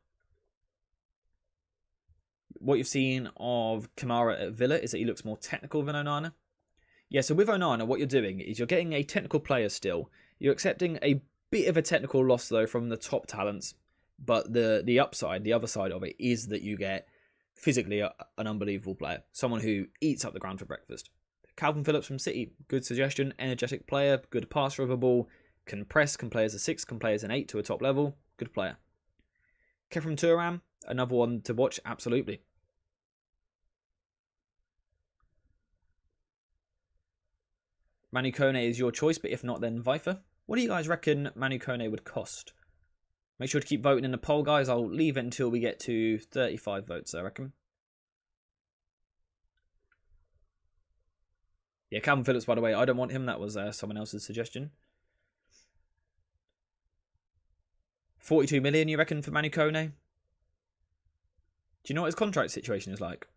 What you've seen of Kamara at Villa is that he looks more technical than Onana. Yeah, so with Onana, what you're doing is you're getting a technical player still. You're accepting a bit of a technical loss, though, from the top talents. But the upside, the other side of it, is that you get physically an unbelievable player. Someone who eats up the ground for breakfast. Calvin Phillips from City, good suggestion. Energetic player, good passer of a ball. Can press, can play as a 6, can play as an 8 to a top level. Good player. Kefram Turam, another one to watch, absolutely. Manu Kone is your choice, but if not, then Vifer. What do you guys reckon Manu Kone would cost? Make sure to keep voting in the poll, guys. I'll leave it until we get to 35 votes, I reckon. Yeah, Calvin Phillips, by the way, I don't want him. That was someone else's suggestion. 42 million, you reckon, for Manu Kone? Do you know what his contract situation is like?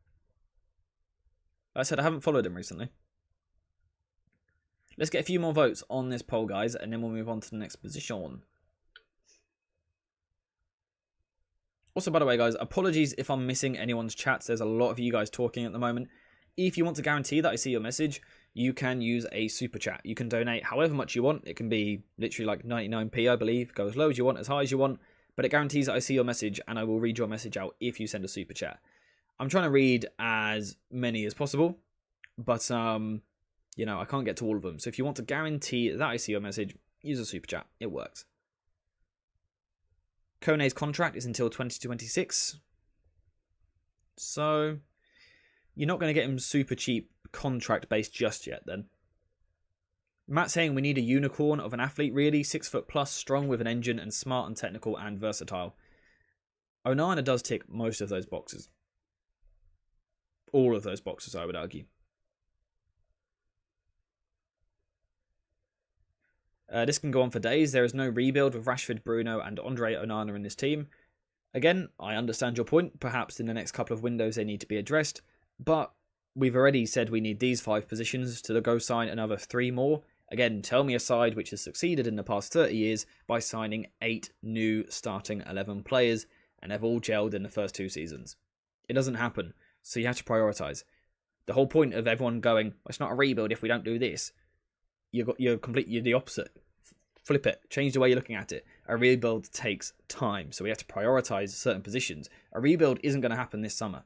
Like I said, I haven't followed him recently. Let's get a few more votes on this poll, guys, and then we'll move on to the next position. Also, by the way, guys, apologies if I'm missing anyone's chats. There's a lot of you guys talking at the moment. If you want to guarantee that I see your message, you can use a super chat. You can donate however much you want. It can be literally like 99p, I believe. Go as low as you want, as high as you want. But it guarantees that I see your message, and I will read your message out if you send a super chat. I'm trying to read as many as possible, but I can't get to all of them. So if you want to guarantee that I see your message, use a super chat. It works. Kone's contract is until 2026. So you're not going to get him super cheap contract based just yet then. Matt saying we need a unicorn of an athlete, really. 6 foot plus, strong with an engine, and smart and technical and versatile. Onana does tick most of those boxes. All of those boxes, I would argue. This can go on for days. There is no rebuild with Rashford, Bruno and Andre Onana in this team. Again, I understand your point. Perhaps in the next couple of windows they need to be addressed. But we've already said we need these 5 positions to go sign another 3 more. Again, tell me a side which has succeeded in the past 30 years by signing 8 new starting 11 players and have all gelled in the first 2 seasons. It doesn't happen. So you have to prioritise. The whole point of everyone going, it's not a rebuild if we don't do this. You're the opposite. Flip it. Change the way you're looking at it. A rebuild takes time, so we have to prioritize certain positions. A rebuild isn't going to happen this summer.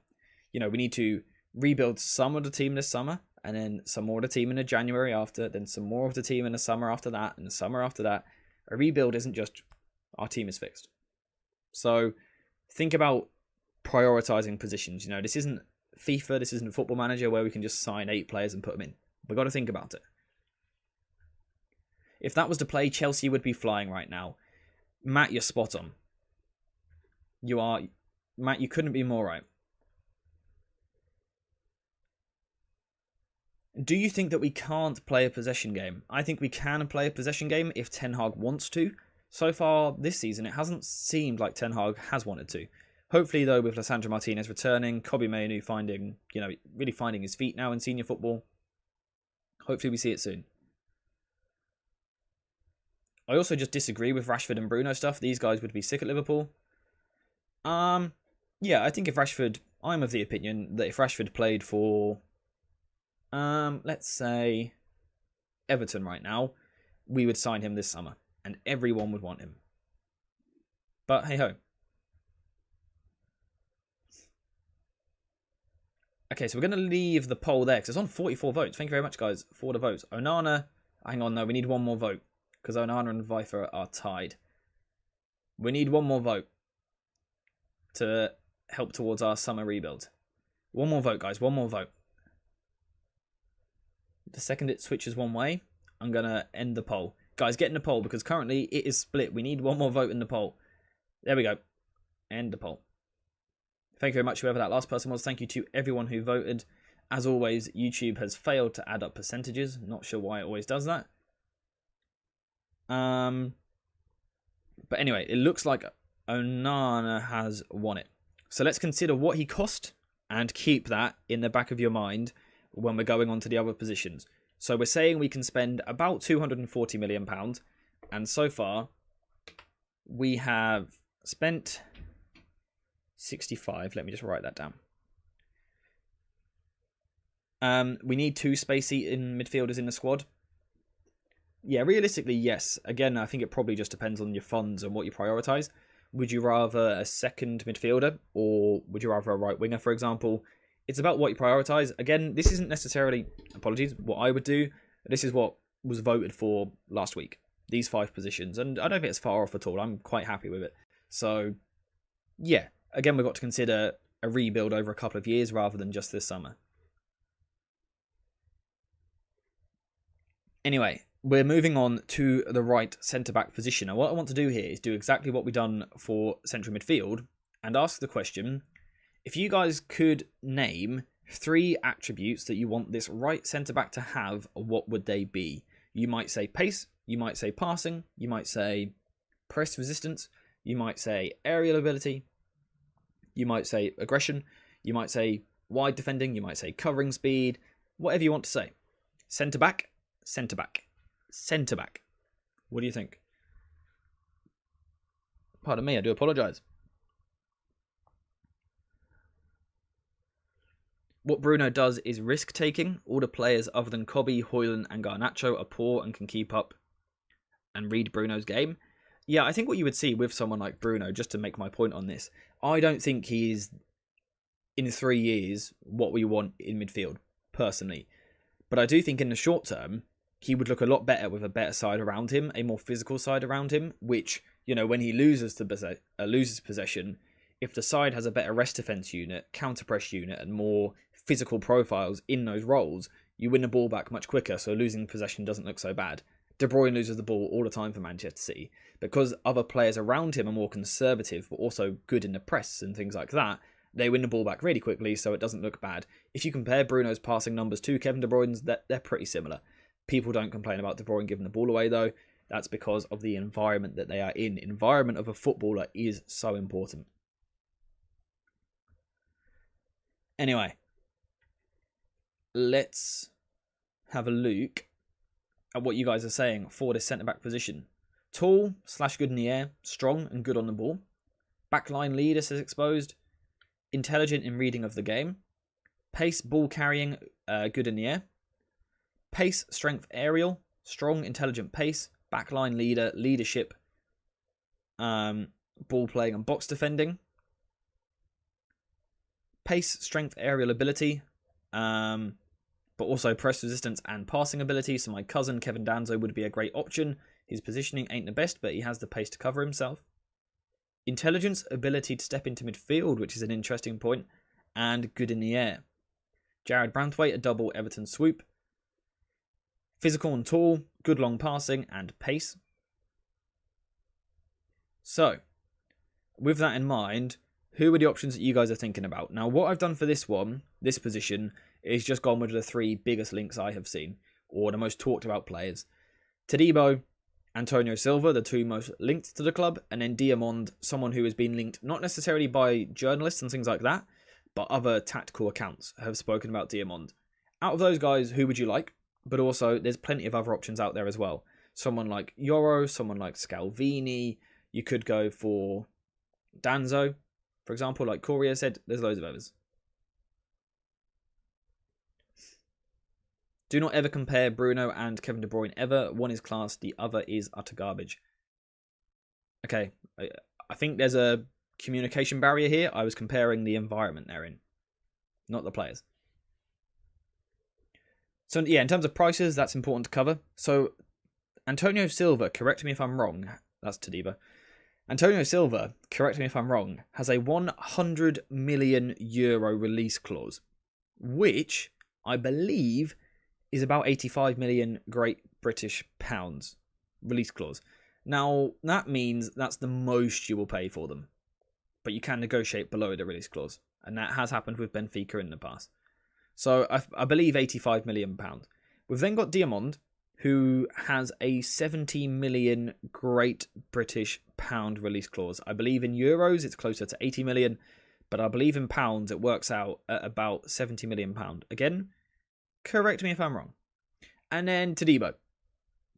We need to rebuild some of the team this summer, and then some more of the team in the January after, then some more of the team in the summer after that, and the summer after that. A rebuild isn't just our team is fixed. So think about prioritizing positions. This isn't FIFA, this isn't Football Manager where we can just sign 8 players and put them in. We've got to think about it. If that was to play, Chelsea would be flying right now. Matt, you're spot on. Matt, you couldn't be more right. Do you think that we can't play a possession game? I think we can play a possession game if Ten Hag wants to. So far this season, it hasn't seemed like Ten Hag has wanted to. Hopefully, though, with Lissandro Martinez returning, Kobbie Mainoo really finding his feet now in senior football. Hopefully we see it soon. I also just disagree with Rashford and Bruno stuff. These guys would be sick at Liverpool. Yeah, I think I'm of the opinion that if Rashford played for, let's say, Everton right now, we would sign him this summer, and everyone would want him. But hey ho. Okay, so we're going to leave the poll there, because it's on 44 votes. Thank you very much, guys, for the votes. Onana, hang on, no, we need one more vote, because Onana and Vifer are tied. We need one more vote to help towards our summer rebuild. One more vote, guys, one more vote. The second it switches one way, I'm going to end the poll. Guys, get in the poll, because currently it is split. We need one more vote in the poll. There we go. End the poll. Thank you very much, whoever that last person was. Thank you to everyone who voted. As always, YouTube has failed to add up percentages. Not sure why it always does that. But anyway, it looks like Onana has won it. So let's consider what he cost and keep that in the back of your mind when we're going on to the other positions. So we're saying we can spend about £240 million. And so far, we have spent 65. Let me just write that down. We need 2 space-eating midfielders in the squad. Yeah, realistically, yes. Again, I think it probably just depends on your funds and what you prioritise. Would you rather a second midfielder, or would you rather a right winger, for example? It's about what you prioritise. Again, this isn't necessarily, apologies, what I would do. This is what was voted for last week. These 5 positions. And I don't think it's far off at all. I'm quite happy with it. So, yeah. Again, we've got to consider a rebuild over a couple of years rather than just this summer. Anyway, we're moving on to the right centre-back position. Now, what I want to do here is do exactly what we've done for central midfield and ask the question, if you guys could name 3 attributes that you want this right centre-back to have, what would they be? You might say pace, you might say passing, you might say press resistance, you might say aerial ability, you might say aggression, you might say wide defending, you might say covering speed, whatever you want to say. Centre-back, centre-back, centre-back. What do you think? Pardon me, I do apologise. What Bruno does is risk-taking. All the players other than Kobbie, Højlund and Garnacho are poor and can keep up and read Bruno's game. Yeah, I think what you would see with someone like Bruno, just to make my point on this, I don't think he's, in 3 years, what we want in midfield, personally. But I do think in the short term, he would look a lot better with a better side around him, a more physical side around him, which, when he loses possession, if the side has a better rest defence unit, counter-press unit, and more physical profiles in those roles, you win the ball back much quicker, so losing possession doesn't look so bad. De Bruyne loses the ball all the time for Manchester City. Because other players around him are more conservative, but also good in the press and things like that, they win the ball back really quickly, so it doesn't look bad. If you compare Bruno's passing numbers to Kevin De Bruyne's, they're pretty similar. People don't complain about De Bruyne giving the ball away, though. That's because of the environment that they are in. Environment of a footballer is so important. Anyway, let's have a look at what you guys are saying for this centre-back position. Tall / good in the air, strong and good on the ball. Backline leader, says Exposed. Intelligent in reading of the game. Pace, ball carrying, good in the air. Pace, strength, aerial. Strong, intelligent pace. Backline leader, leadership. Ball playing and box defending. Pace, strength, aerial ability. But also press resistance and passing ability. So my cousin Kevin Danzo would be a great option. His positioning ain't the best, but he has the pace to cover himself. Intelligence, ability to step into midfield, which is an interesting point, and good in the air. Jared Branthwaite, a double Everton swoop. Physical and tall, good long passing, and pace. So, with that in mind, who are the options that you guys are thinking about? Now, what I've done for this one, this position, is just gone with the 3 biggest links I have seen, or the most talked about players. Todibo, Antonio Silva, the 2 most linked to the club, and then Diamond, someone who has been linked not necessarily by journalists and things like that, but other tactical accounts have spoken about Diamond. Out of those guys, who would you like? But also, there's plenty of other options out there as well. Someone like Yoro, someone like Scalvini. You could go for Danzo, for example, like Courier said. There's loads of others. Do not ever compare Bruno and Kevin De Bruyne ever. One is class, the other is utter garbage. Okay, I think there's a communication barrier here. I was comparing the environment they're in, not the players. So yeah, in terms of prices, that's important to cover. So Antonio Silva, correct me if I'm wrong. That's Todibo. Antonio Silva, correct me if I'm wrong, has a €100 million release clause, which I believe is about 85 million Great British pounds release clause. Now, that means that's the most you will pay for them, but you can negotiate below the release clause, and that has happened with Benfica in the past. So I believe 85 million pounds. We've then got Diamond, who has a 70 million Great British pound release clause. I believe in euros it's closer to 80 million, but I believe in pounds it works out at about 70 million pound. Again, correct me if I'm wrong. And then Todibo,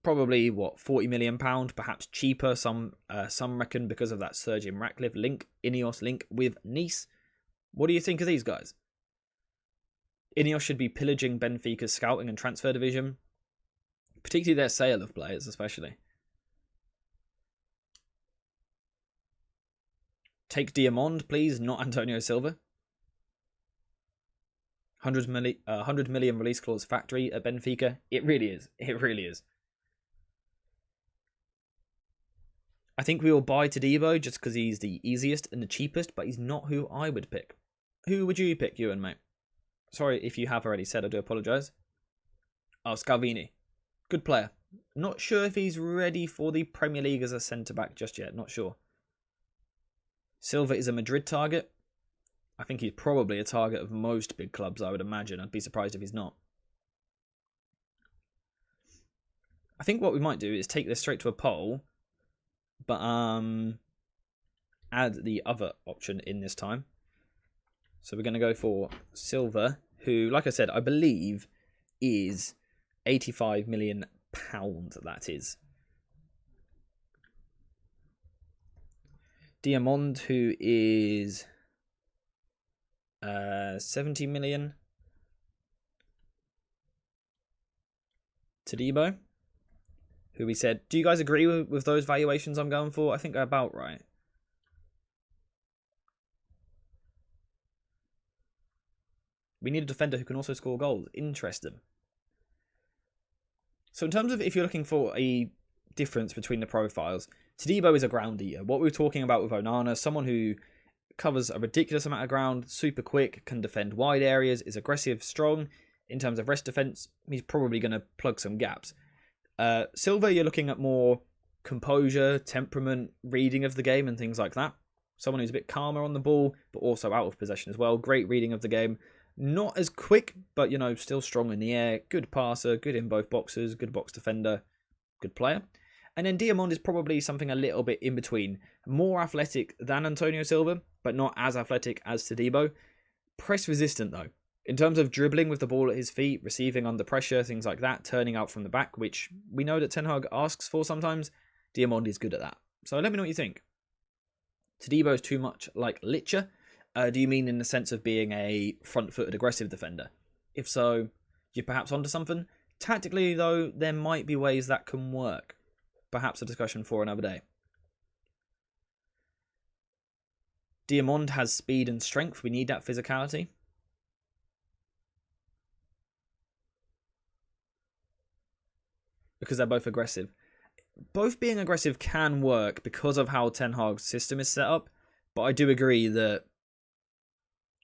probably what, 40 million pound, perhaps cheaper. Some reckon because of that Sergeant Ratcliffe link, Ineos link with Nice. What do you think of these guys? Ineos should be pillaging Benfica's scouting and transfer division, particularly their sale of players, especially. Take Diamond, please, not Antonio Silva. 100 million release clause factory at Benfica. It really is. It really is. I think we will buy Todibo just because he's the easiest and the cheapest, but he's not who I would pick. Who would you pick, Ewan, mate? Sorry if you have already said, I do apologise. Oh, Scalvini. Good player. Not sure if he's ready for the Premier League as a centre-back just yet. Not sure. Silva is a Madrid target. I think he's probably a target of most big clubs, I would imagine. I'd be surprised if he's not. I think what we might do is take this straight to a poll, but add the other option in this time. So we're going to go for Silva, who, like I said, I believe is 85 million pounds, that is. Diamond, who is 70 million. Todibo, who we said, do you guys agree with those valuations I'm going for? I think they're about right. We need a defender who can also score goals. Interesting. So in terms of if you're looking for a difference between the profiles, Todibo is a ground eater. What we were talking about with Onana, someone who covers a ridiculous amount of ground, super quick, can defend wide areas, is aggressive, strong. In terms of rest defense, he's probably going to plug some gaps. Silva, you're looking at more composure, temperament, reading of the game and things like that. Someone who's a bit calmer on the ball, but also out of possession as well. Great reading of the game. Not as quick, but, you know, still strong in the air. Good passer, good in both boxes, good box defender, good player. And then Diamond is probably something a little bit in between. More athletic than Antonio Silva, but not as athletic as Todibo. Press resistant, though. In terms of dribbling with the ball at his feet, receiving under pressure, things like that, turning out from the back, which we know that Ten Hag asks for sometimes, Diamond is good at that. So let me know what you think. Todibo is too much like Licha. Do you mean in the sense of being a front-footed aggressive defender? If so, you're perhaps onto something. Tactically, though, there might be ways that can work. Perhaps a discussion for another day. Diamond has speed and strength. We need that physicality. Because they're both aggressive. Both being aggressive can work because of how Ten Hag's system is set up. But I do agree that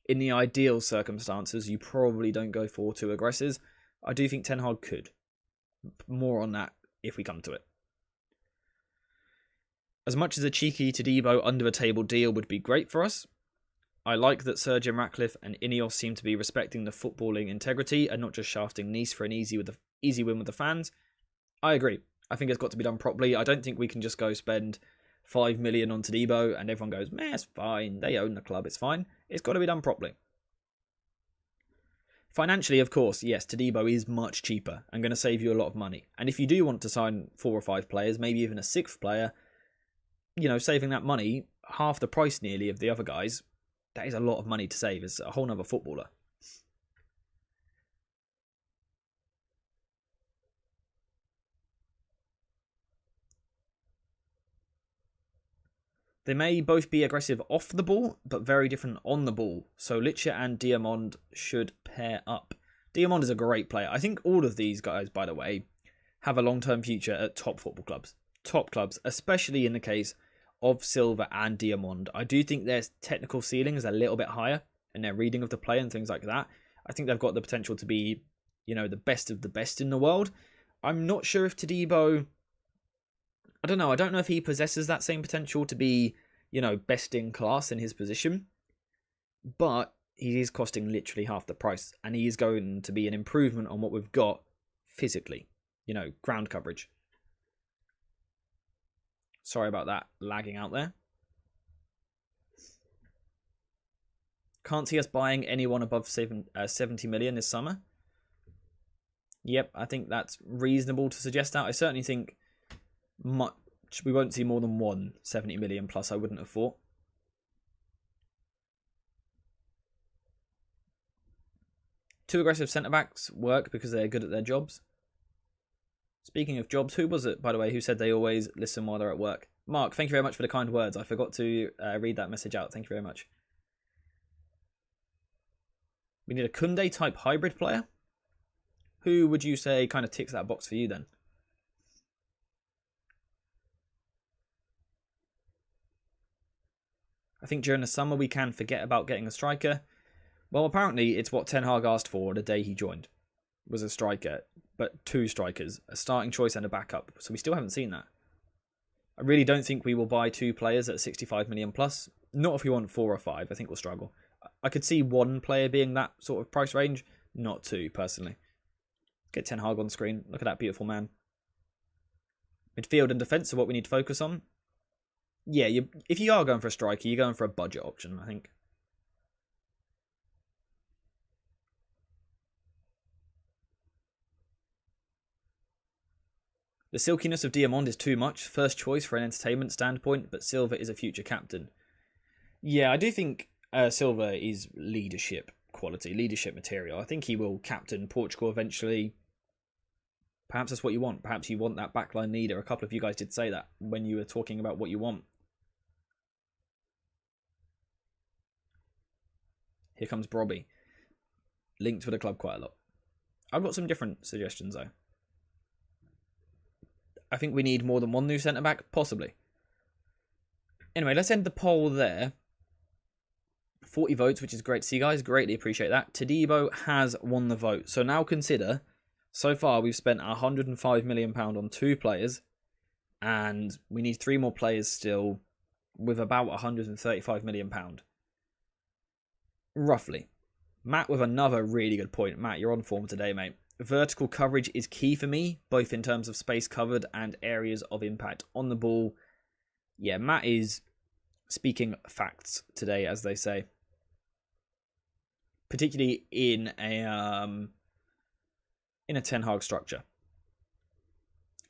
in the ideal circumstances, you probably don't go for two aggressors. I do think Ten Hag could. More on that if we come to it. As much as a cheeky Todibo under-the-table deal would be great for us, I like that Sir Jim Ratcliffe and Ineos seem to be respecting the footballing integrity and not just shafting Nice for an easy win with the fans. I agree. I think it's got to be done properly. I don't think we can just go spend 5 million on Todibo and everyone goes, meh, it's fine. They own the club. It's fine. It's got to be done properly. Financially, of course, yes, Todibo is much cheaper and going to save you a lot of money. And if you do want to sign 4 or 5 players, maybe even a 6th player, saving that money, half the price nearly of the other guys, that is a lot of money to save as a whole nother footballer. They may both be aggressive off the ball, but very different on the ball. So Licha and Diamond should pair up. Diamond is a great player. I think all of these guys, by the way, have a long-term future at top football clubs. Top clubs, especially in the case of Silva and Diamond. I do think their technical ceiling is a little bit higher and their reading of the play and things like that. I think they've got the potential to be, the best of the best in the world. I'm not sure if Todibo, I don't know if he possesses that same potential to be, best in class in his position. But he is costing literally half the price. And he is going to be an improvement on what we've got physically. Ground coverage. Sorry about that lagging out there. Can't see us buying anyone above 70 million this summer. Yep, I think that's reasonable to suggest that. I certainly think we won't see more than one 70 million plus, I wouldn't have thought. Two aggressive centre-backs work because they're good at their jobs. Speaking of jobs, who was it, by the way, who said they always listen while they're at work? Mark, thank you very much for the kind words. I forgot to read that message out. Thank you very much. We need a Koundé-type hybrid player. Who would you say kind of ticks that box for you then? I think during the summer we can forget about getting a striker. Well, apparently it's what Ten Hag asked for the day he joined. Was a striker, but 2 strikers, a starting choice and a backup. So we still haven't seen that. I really don't think we will buy 2 players at 65 million plus. Not if we want 4 or 5. I think we'll struggle. I could see 1 player being that sort of price range, not 2 personally. Get Ten Hag on screen. Look at that beautiful man. Midfield and defence are what we need to focus on. Yeah, if you are going for a striker, you're going for a budget option, I think. The silkiness of Diamond is too much. First choice for an entertainment standpoint, but Silva is a future captain. Yeah, I do think Silva is leadership quality, leadership material. I think he will captain Portugal eventually. Perhaps that's what you want. Perhaps you want that backline leader. A couple of you guys did say that when you were talking about what you want. Here comes Brobby. Linked with the club quite a lot. I've got some different suggestions though. I think we need more than 1 new centre-back, possibly. Anyway, let's end the poll there. 40 votes, which is great to see, guys. Greatly appreciate that. Todibo has won the vote. So now consider, so far we've spent £105 million on 2 players. And we need 3 more players still with about £135 million. Roughly. Matt with another really good point. Matt, you're on form today, mate. Vertical coverage is key for me, both in terms of space covered and areas of impact on the ball. Yeah, Matt is speaking facts today, as they say. Particularly in a Ten Hag structure.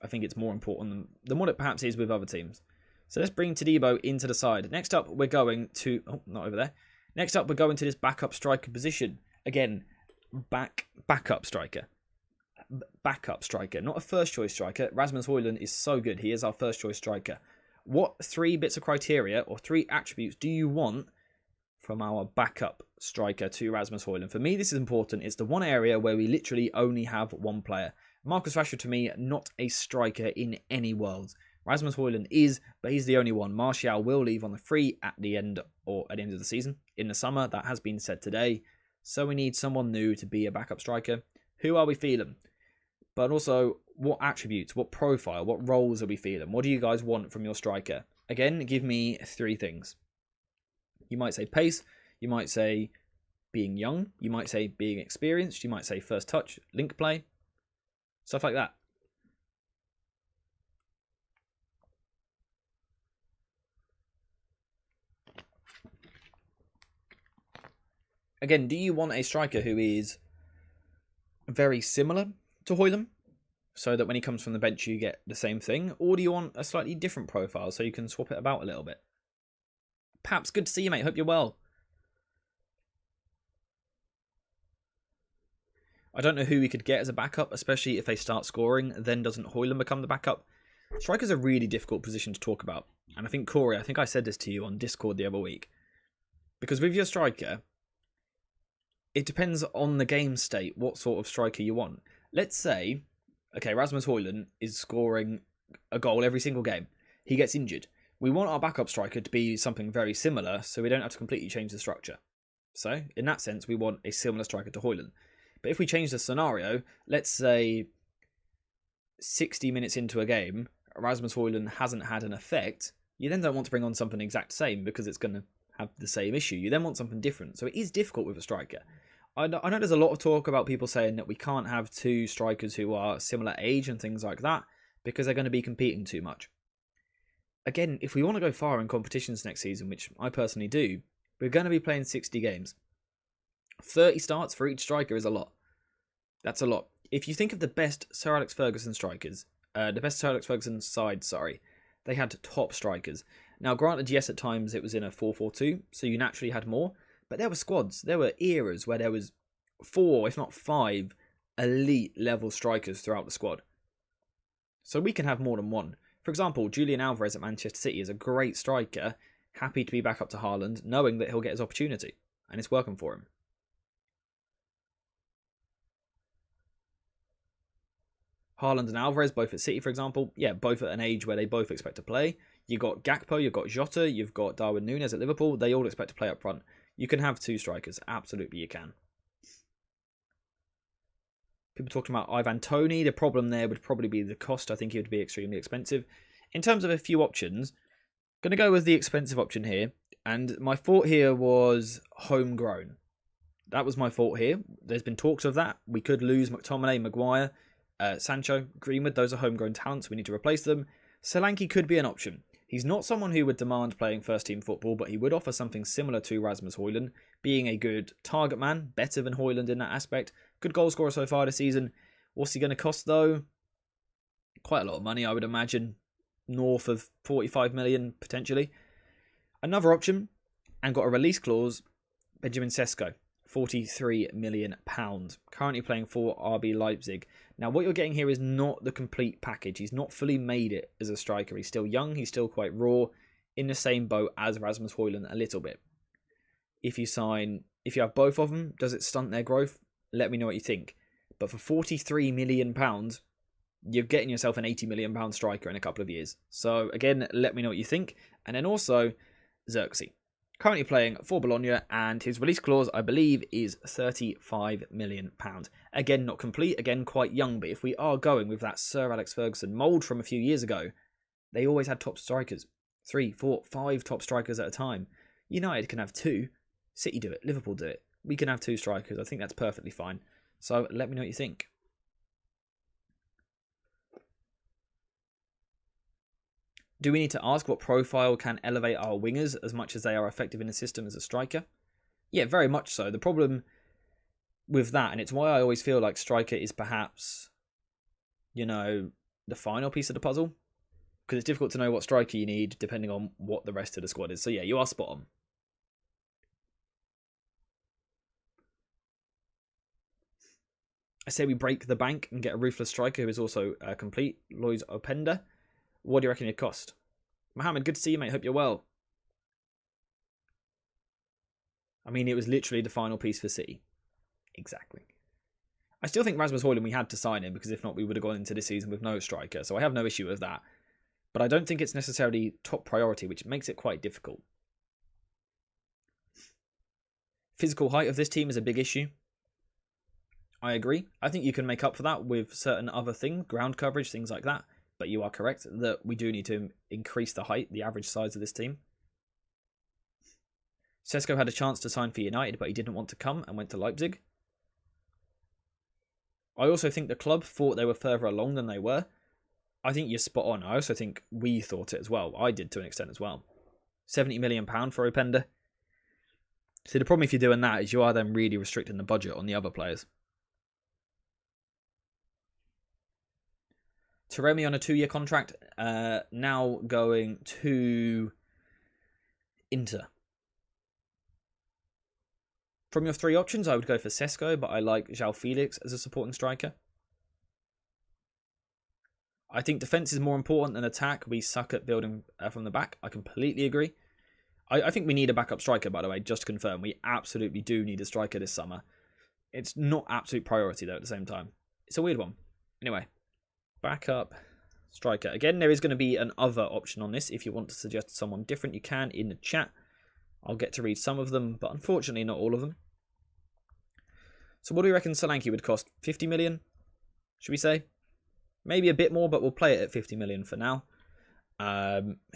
I think it's more important than what it perhaps is with other teams. So let's bring Todibo into the side. Next up, we're going to... Oh, not over there. Next up, we're going to this backup striker position. Again, backup striker. Backup striker, not a first choice striker. Rasmus Højlund is so good. He is our first choice striker. What 3 bits of criteria or 3 attributes do you want from our backup striker to Rasmus Højlund? For me, this is important. It's the one area where we literally only have 1 player. Marcus Rashford, to me, not a striker in any world. Rasmus Højlund is, but he's the only one. Martial will leave on the free at the end of the season. In the summer, that has been said today. So we need someone new to be a backup striker. Who are we feeling? but also what attributes, what profile, what roles are we feeling? What do you guys want from your striker? Again, give me 3 things. You might say pace, you might say being young, you might say being experienced, you might say first touch, link play, stuff like that. Again, do you want a striker who is very similar to Højlund, so that when he comes from the bench you get the same thing? Or do you want a slightly different profile so you can swap it about a little bit? Paps, good to see you, mate. Hope you're well. I don't know who we could get as a backup, especially if they start scoring. Then doesn't Højlund become the backup? Striker's a really difficult position to talk about. And I think, Corey, I think I said this to you on Discord the other week. Because with your striker, it depends on the game state, what sort of striker you want. Let's say, okay, Rasmus Højlund is scoring a goal every single game. He gets injured. We want our backup striker to be something very similar, so we don't have to completely change the structure. So, in that sense, we want a similar striker to Højlund. But if we change the scenario, let's say 60 minutes into a game, Rasmus Højlund hasn't had an effect, you then don't want to bring on something exact same because it's going to have the same issue. You then want something different. So it is difficult with a striker. I know there's a lot of talk about people saying that we can't have 2 strikers who are similar age and things like that because they're going to be competing too much. Again, if we want to go far in competitions next season, which I personally do, we're going to be playing 60 games. 30 starts for each striker is a lot. That's a lot. If you think of the best Sir Alex Ferguson strikers, the best Sir Alex Ferguson side, they had top strikers. Now, granted, yes, at times it was in a 4-4-2, so you naturally had more, but there were squads, there were eras where there was 4, if not 5, elite level strikers throughout the squad. So we can have more than one. For example, Julian Alvarez at Manchester City is a great striker, happy to be back up to Haaland, knowing that he'll get his opportunity, and it's working for him. Haaland and Alvarez, both at City, for example, yeah, both at an age where they both expect to play. You've got Gakpo, you've got Jota, you've got Darwin Núñez at Liverpool. They all expect to play up front. You can have 2 strikers. Absolutely, you can. People talking about Ivan Toney. The problem there would probably be the cost. I think it would be extremely expensive. In terms of a few options, going to go with the expensive option here. And my thought here was homegrown. That was my thought here. There's been talks of that. We could lose McTominay, Maguire, Sancho, Greenwood. Those are homegrown talents. We need to replace them. Solanke could be an option. He's not someone who would demand playing first-team football, but he would offer something similar to Rasmus Højlund, being a good target man, better than Højlund in that aspect. Good goal scorer so far this season. What's he going to cost, though? Quite a lot of money, I would imagine. North of 45 million, potentially. Another option, and got a release clause, Benjamin Sesko. £43 million. Currently playing for RB Leipzig. Now, what you're getting here is not the complete package. He's not fully made it as a striker. He's still young. He's still quite raw. In the same boat as Rasmus Højlund a little bit. If you have both of them, does it stunt their growth? Let me know what you think. But for £43 million, you're getting yourself an £80 million striker in a couple of years. So, again, let me know what you think. And then also, Xerxes. Currently playing for Bologna, and his release clause, I believe, is £35 million. Again, not complete, again, quite young, but if we are going with that Sir Alex Ferguson mould from a few years ago, they always had top strikers. 3, 4, 5 top strikers at a time. United can have 2. City do it. Liverpool do it. We can have 2 strikers. I think that's perfectly fine. So let me know what you think. Do we need to ask what profile can elevate our wingers as much as they are effective in the system as a striker? Yeah, very much so. The problem with that, and it's why I always feel like striker is perhaps, the final piece of the puzzle. Because it's difficult to know what striker you need depending on what the rest of the squad is. So yeah, you are spot on. I say we break the bank and get a ruthless striker who is also complete. Lois Openda. What do you reckon it cost? Mohammed, good to see you, mate. Hope you're well. I mean, it was literally the final piece for City. Exactly. I still think Rasmus Højlund, we had to sign him, because if not, we would have gone into this season with no striker. So I have no issue with that. But I don't think it's necessarily top priority, which makes it quite difficult. Physical height of this team is a big issue. I agree. I think you can make up for that with certain other things, ground coverage, things like that. But you are correct that we do need to increase the height, the average size of this team. Sesko had a chance to sign for United, but he didn't want to come and went to Leipzig. I also think the club thought they were further along than they were. I think you're spot on. I also think we thought it as well. I did to an extent as well. £70 million for Openda. See, the problem if you're doing that is you are then really restricting the budget on the other players. Taremi on a 2-year contract, now going to Inter. From your 3 options, I would go for Sesko, but I like João Felix as a supporting striker. I think defence is more important than attack. We suck at building from the back. I completely agree. I think we need a backup striker, by the way, just to confirm. We absolutely do need a striker this summer. It's not absolute priority, though, at the same time. It's a weird one. Anyway, backup striker. Again, there is going to be an other option on this. If you want to suggest someone different, you can in the chat. I'll get to read some of them, but unfortunately not all of them. So what do we reckon Solanke would cost? 50 million? Should we say? Maybe a bit more, but we'll play it at 50 million for now.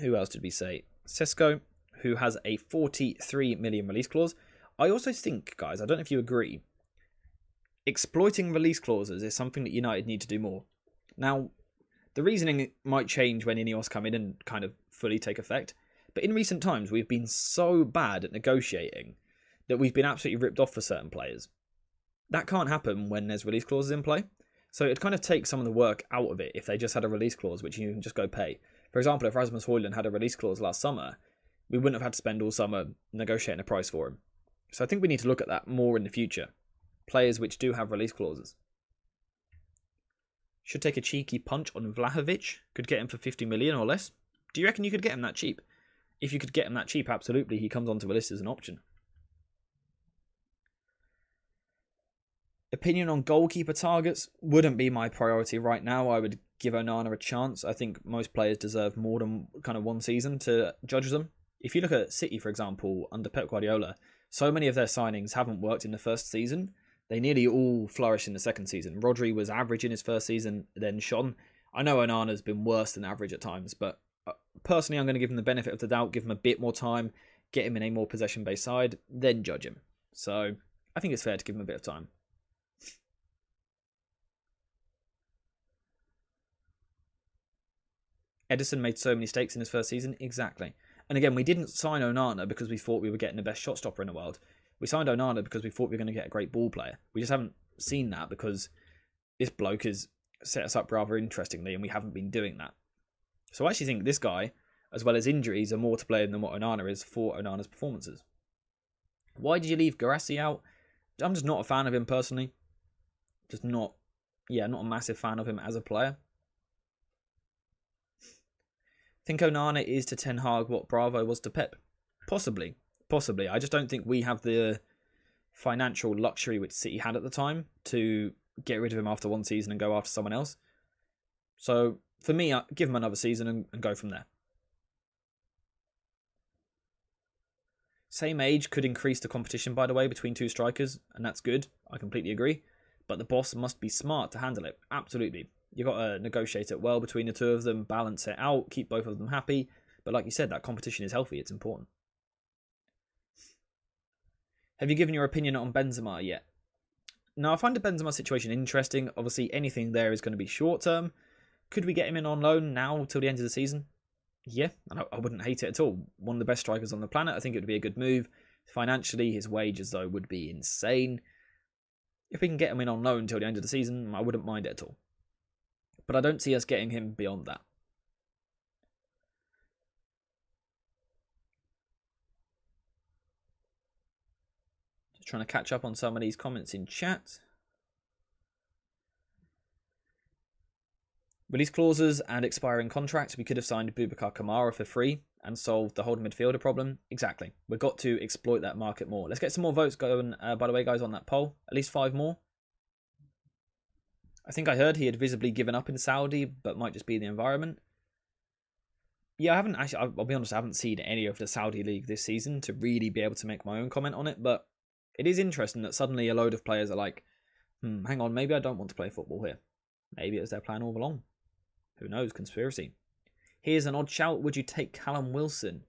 Who else did we say? Sesko, who has a 43 million release clause. I also think, guys, I don't know if you agree, exploiting release clauses is something that United need to do more. Now, the reasoning might change when Ineos come in and kind of fully take effect. But in recent times, we've been so bad at negotiating that we've been absolutely ripped off for certain players. That can't happen when there's release clauses in play. So it kind of takes some of the work out of it if they just had a release clause, which you can just go pay. For example, if Rasmus Højlund had a release clause last summer, we wouldn't have had to spend all summer negotiating a price for him. So I think we need to look at that more in the future. Players which do have release clauses. Should take a cheeky punch on Vlahovic. Could get him for 50 million or less. Do you reckon you could get him that cheap? If you could get him that cheap, absolutely, he comes onto the list as an option. Opinion on goalkeeper targets wouldn't be my priority right now. I would give Onana a chance. I think most players deserve more than kind of one season to judge them. If you look at City, for example, under Pep Guardiola, so many of their signings haven't worked in the first season. They nearly all flourished in the second season. Rodri was average in his first season, then shone. I know Onana's been worse than average at times, but personally, I'm going to give him the benefit of the doubt, give him a bit more time, get him in a more possession-based side, then judge him. So I think it's fair to give him a bit of time. Edison made so many mistakes in his first season. Exactly. And again, we didn't sign Onana because we thought we were getting the best shot stopper in the world. We signed Onana because we thought we were going to get a great ball player. We just haven't seen that because this bloke has set us up rather interestingly and we haven't been doing that. So I actually think this guy, as well as injuries, are more to blame than what Onana is for Onana's performances. Why did you leave Garassi out? I'm just not a fan of him personally. Just not a massive fan of him as a player. Think Onana is to Ten Hag what Bravo was to Pep? Possibly. I just don't think we have the financial luxury which City had at the time to get rid of him after one season and go after someone else. So, for me, I give him another season and go from there. Same age could increase the competition, by the way, between two strikers, and that's good. I completely agree. But the boss must be smart to handle it. Absolutely. You've got to negotiate it well between the two of them, balance it out, keep both of them happy. But like you said, that competition is healthy. It's important. Have you given your opinion on Benzema yet? No, I find the Benzema situation interesting. Obviously, anything there is going to be short term. Could we get him in on loan now till the end of the season? Yeah, I wouldn't hate it at all. One of the best strikers on the planet. I think it would be a good move. Financially, his wages, though, would be insane. If we can get him in on loan until the end of the season, I wouldn't mind it at all. But I don't see us getting him beyond that. Just trying to catch up on some of these comments in chat. Release clauses and expiring contracts. We could have signed Boubacar Kamara for free and solved the holding midfielder problem. Exactly. We've got to exploit that market more. Let's get some more votes going, by the way, guys, on that poll. At least 5 more. I think I heard he had visibly given up in Saudi, but might just be the environment. Yeah, I haven't actually, I'll be honest, I haven't seen any of the Saudi League this season to really be able to make my own comment on it, but it is interesting that suddenly a load of players are like, Hang on, maybe I don't want to play football here. Maybe it was their plan all along. Who knows? Conspiracy. Here's an odd shout. Would you take Callum Wilson?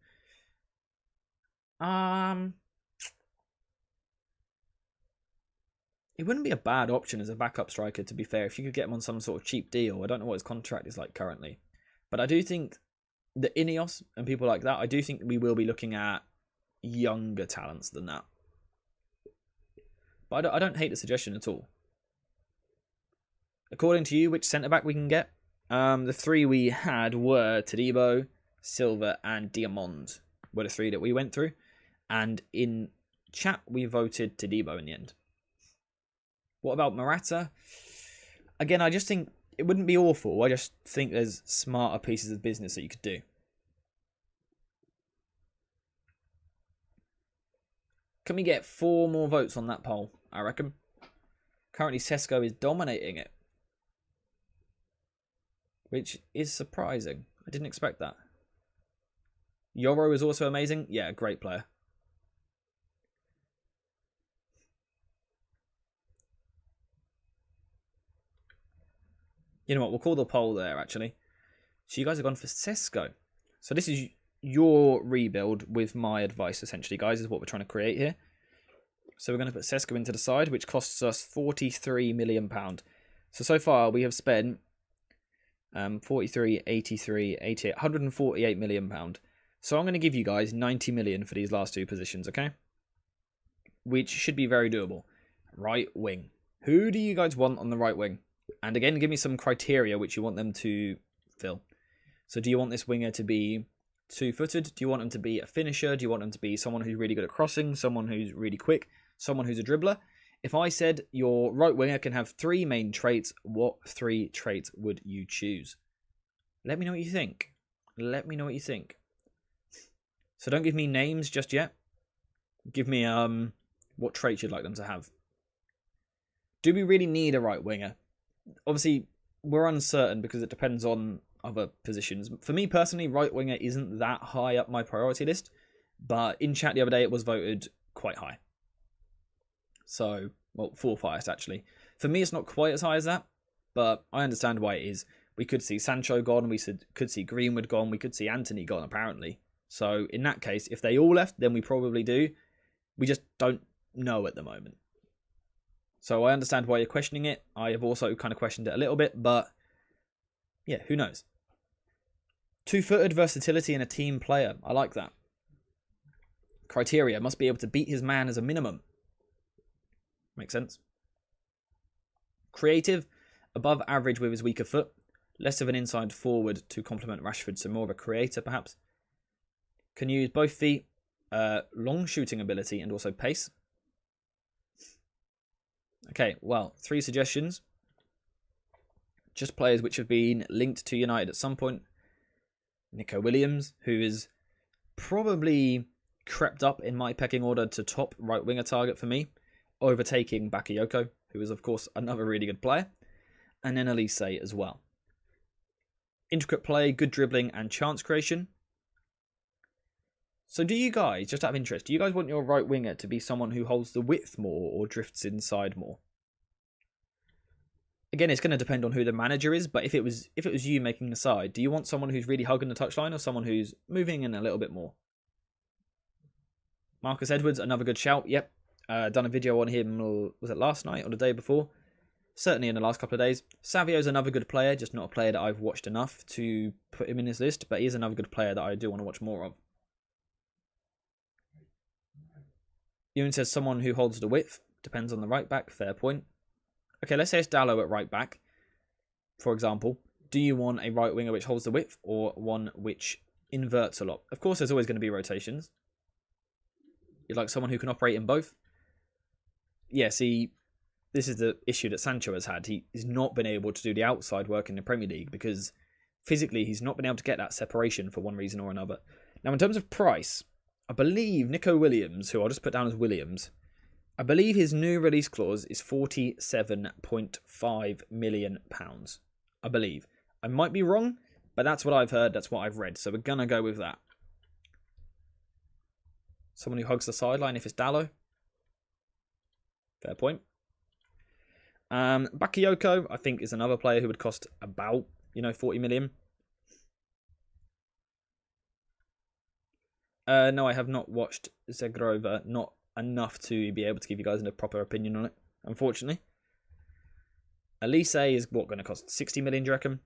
It wouldn't be a bad option as a backup striker, to be fair, if you could get him on some sort of cheap deal. I don't know what his contract is like currently. But I do think the Ineos and people like that, I do think we will be looking at younger talents than that. But I don't hate the suggestion at all. According to you, which centre-back we can get? The three we had were Todibo, Silva, and Diamond were the three that we went through. And in chat, we voted Todibo in the end. What about Morata? Again, I just think it wouldn't be awful. I just think there's smarter pieces of business that you could do. Can we get 4 more votes on that poll, I reckon? Currently, Sesko is dominating it. Which is surprising. I didn't expect that. Yoro is also amazing. Yeah, great player. You know what? We'll call the poll there, actually. So you guys have gone for Sesko. So this is your rebuild with my advice, essentially, guys, is what we're trying to create here. So we're going to put Sesko into the side, which costs us £43 million. So far, we have spent 43, 83, 88, £148 million. So I'm going to give you guys 90 million for these last 2 positions, okay? Which should be very doable. Right wing. Who do you guys want on the right wing? And again, give me some criteria which you want them to fill. So do you want this winger to be 2-footed? Do you want him to be a finisher? Do you want him to be someone who's really good at crossing? Someone who's really quick? Someone who's a dribbler? If I said your right winger can have 3 main traits, what 3 traits would you choose? Let me know what you think. Let me know what you think. So don't give me names just yet. Give me what traits you'd like them to have. Do we really need a right winger? Obviously, we're uncertain because it depends on other positions. For me personally, right winger isn't that high up my priority list, but in chat the other day it was voted quite high. So, well, 4th highest actually. For me, it's not quite as high as that, but I understand why it is. We could see Sancho gone, we could see Greenwood gone, we could see Anthony gone apparently. So in that case, if they all left, then we probably do. We just don't know at the moment. So I understand why you're questioning it. I have also kind of questioned it a little bit, but yeah, who knows? 2-footed versatility in a team player. I like that. Criteria: must be able to beat his man as a minimum. Makes sense. Creative: above average with his weaker foot. Less of an inside forward to complement Rashford, so more of a creator perhaps. Can use both feet, long shooting ability and also pace. Okay, well, 3 suggestions. Just players which have been linked to United at some point. Nico Williams, who is probably crept up in my pecking order to top right winger target for me, overtaking Bakayoko, who is of course another really good player, and then Elise as well. Intricate play, good dribbling and chance creation. So do you guys, just out of interest, do you guys want your right winger to be someone who holds the width more or drifts inside more? Again, it's going to depend on who the manager is, but if it was you making the side, do you want someone who's really hugging the touchline or someone who's moving in a little bit more? Marcus Edwards, another good shout. Yep, done a video on him, was it last night or the day before? Certainly in the last couple of days. Savio's another good player, just not a player that I've watched enough to put him in this list, but he is another good player that I do want to watch more of. Ewan says someone who holds the width. Depends on the right back. Fair point. Okay, let's say it's Dallo at right back, for example. Do you want a right winger which holds the width or one which inverts a lot? Of course, there's always going to be rotations. You'd like someone who can operate in both? Yeah, see, this is the issue that Sancho has had. He's not been able to do the outside work in the Premier League because physically he's not been able to get that separation for one reason or another. Now, in terms of price, I believe Nico Williams, who I'll just put down as Williams, I believe his new release clause is £47.5 million. I believe. I might be wrong, but that's what I've heard, that's what I've read, so we're going to go with that. Someone who hugs the sideline if it's Dallo. Fair point. Bakayoko, I think, is another player who would cost about, 40 million. No, I have not watched Zegrova. Not enough to be able to give you guys a proper opinion on it, unfortunately. Elise is what going to cost 60 million, do you reckon?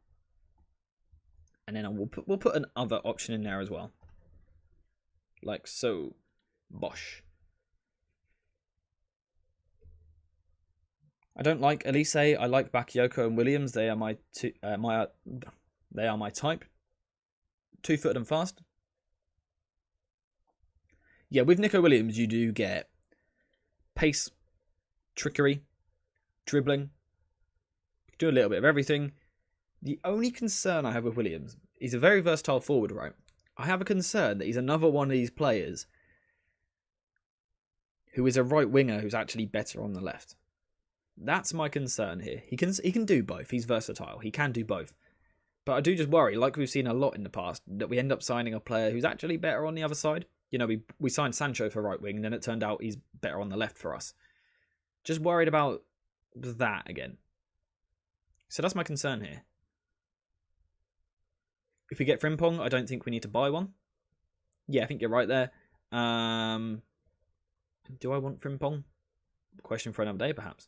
And then we'll put an other option in there as well. Like so. Bosh. I don't like Elise. I like Bakayoko and Williams. They are my they are my type. 2-footed and fast. Yeah, with Nico Williams, you do get pace, trickery, dribbling. Do a little bit of everything. The only concern I have with Williams, he's a very versatile forward, right? I have a concern that he's another one of these players who is a right winger who's actually better on the left. That's my concern here. He can do both. He's versatile. He can do both. But I do just worry, like we've seen a lot in the past, that we end up signing a player who's actually better on the other side. We signed Sancho for right wing, and then it turned out he's better on the left for us. Just worried about that again. So that's my concern here. If we get Frimpong, I don't think we need to buy one. Yeah, I think you're right there. Do I want Frimpong? Question for another day, perhaps.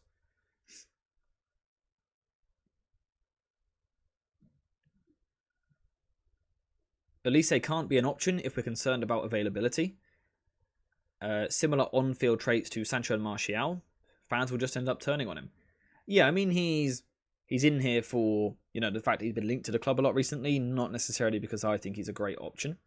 Elise can't be an option if we're concerned about availability. Similar on-field traits to Sancho and Martial. Fans will just end up turning on him. Yeah, I mean, he's in here for, the fact that he's been linked to the club a lot recently, not necessarily because I think he's a great option.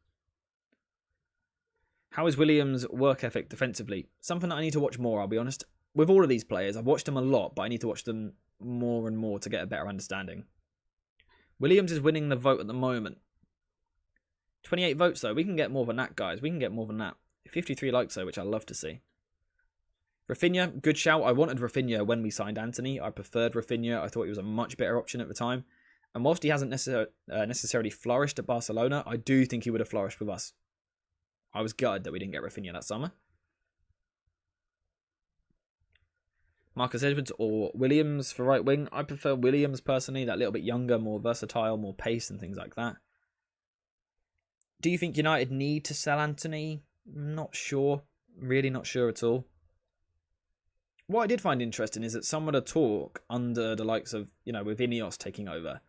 How is Williams' work ethic defensively? Something that I need to watch more, I'll be honest. With all of these players, I've watched them a lot, but I need to watch them more and more to get a better understanding. Williams is winning the vote at the moment. 28 votes, though. We can get more than that, guys. We can get more than that. 53 likes, though, which I love to see. Rafinha, good shout. I wanted Rafinha when we signed Anthony. I preferred Rafinha. I thought he was a much better option at the time. And whilst he hasn't necessarily flourished at Barcelona, I do think he would have flourished with us. I was gutted that we didn't get Rafinha that summer. Marcus Edwards or Williams for right wing. I prefer Williams personally. That little bit younger, more versatile, more pace and things like that. Do you think United need to sell Anthony? Not sure. Really not sure at all. What I did find interesting is that some of the talk under the likes of, with Ineos taking over,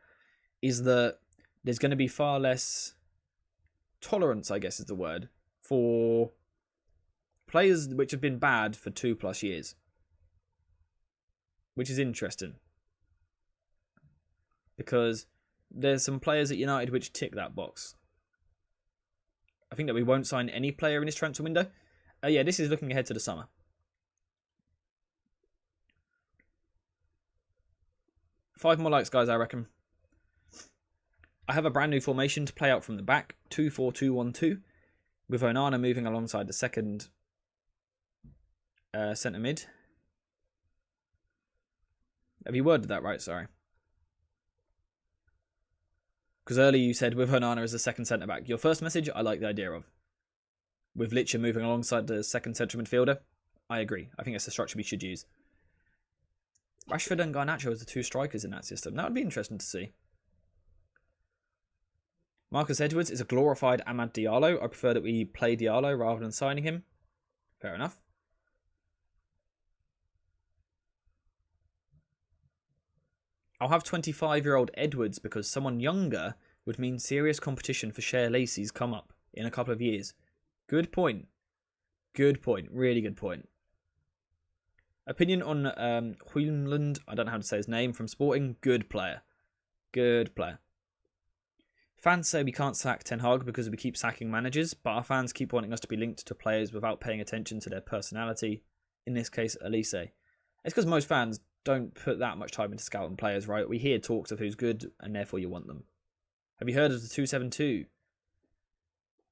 is that there's going to be far less tolerance, I guess is the word, for players which have been bad for 2+ years. Which is interesting. Because there's some players at United which tick that box. I think that we won't sign any player in this transfer window. Yeah, this is looking ahead to the summer. Five more likes, guys, I reckon. I have a brand new formation to play out from the back. 2-4-2-1-2. With Onana moving alongside the second centre mid. Have you worded that right? Sorry. Because earlier you said with Onana as the second centre back. Your first message, I like the idea of. With Licha moving alongside the second central midfielder, I agree. I think that's the structure we should use. Rashford and Garnacho as the two strikers in that system. That would be interesting to see. Marcus Edwards is a glorified Amad Diallo. I prefer that we play Diallo rather than signing him. Fair enough. I'll have 25-year-old Edwards because someone younger would mean serious competition for Shea Lacey's come up in a couple of years. Good point. Good point. Really good point. Opinion on Huijlund. I don't know how to say his name. From Sporting. Good player. Good player. Fans say we can't sack Ten Hag because we keep sacking managers, but our fans keep wanting us to be linked to players without paying attention to their personality. In this case, Elise. It's because most fans don't put that much time into scouting players, right? We hear talks of who's good, and therefore you want them. Have you heard of the 272?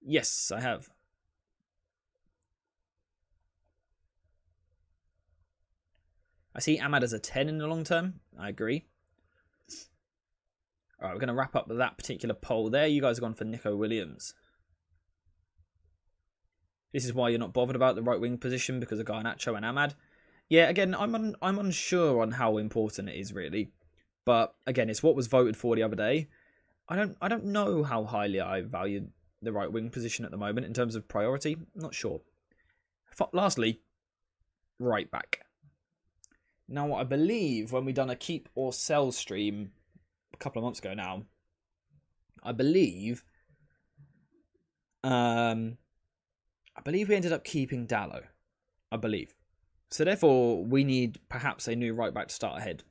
Yes, I have. I see Amad as a 10 in the long term. I agree. Alright, we're going to wrap up that particular poll there. You guys have gone for Nico Williams. This is why you're not bothered about the right wing position because of Garnacho and Amad. Yeah, again, I'm unsure on how important it is really, but again, it's what was voted for the other day. I don't know how highly I value the right wing position at the moment in terms of priority. I'm not sure. Lastly, right back. Now, I believe when we done a keep or sell stream a couple of months ago now, I believe we ended up keeping Dallo. I believe. So therefore, we need perhaps a new right back to start ahead.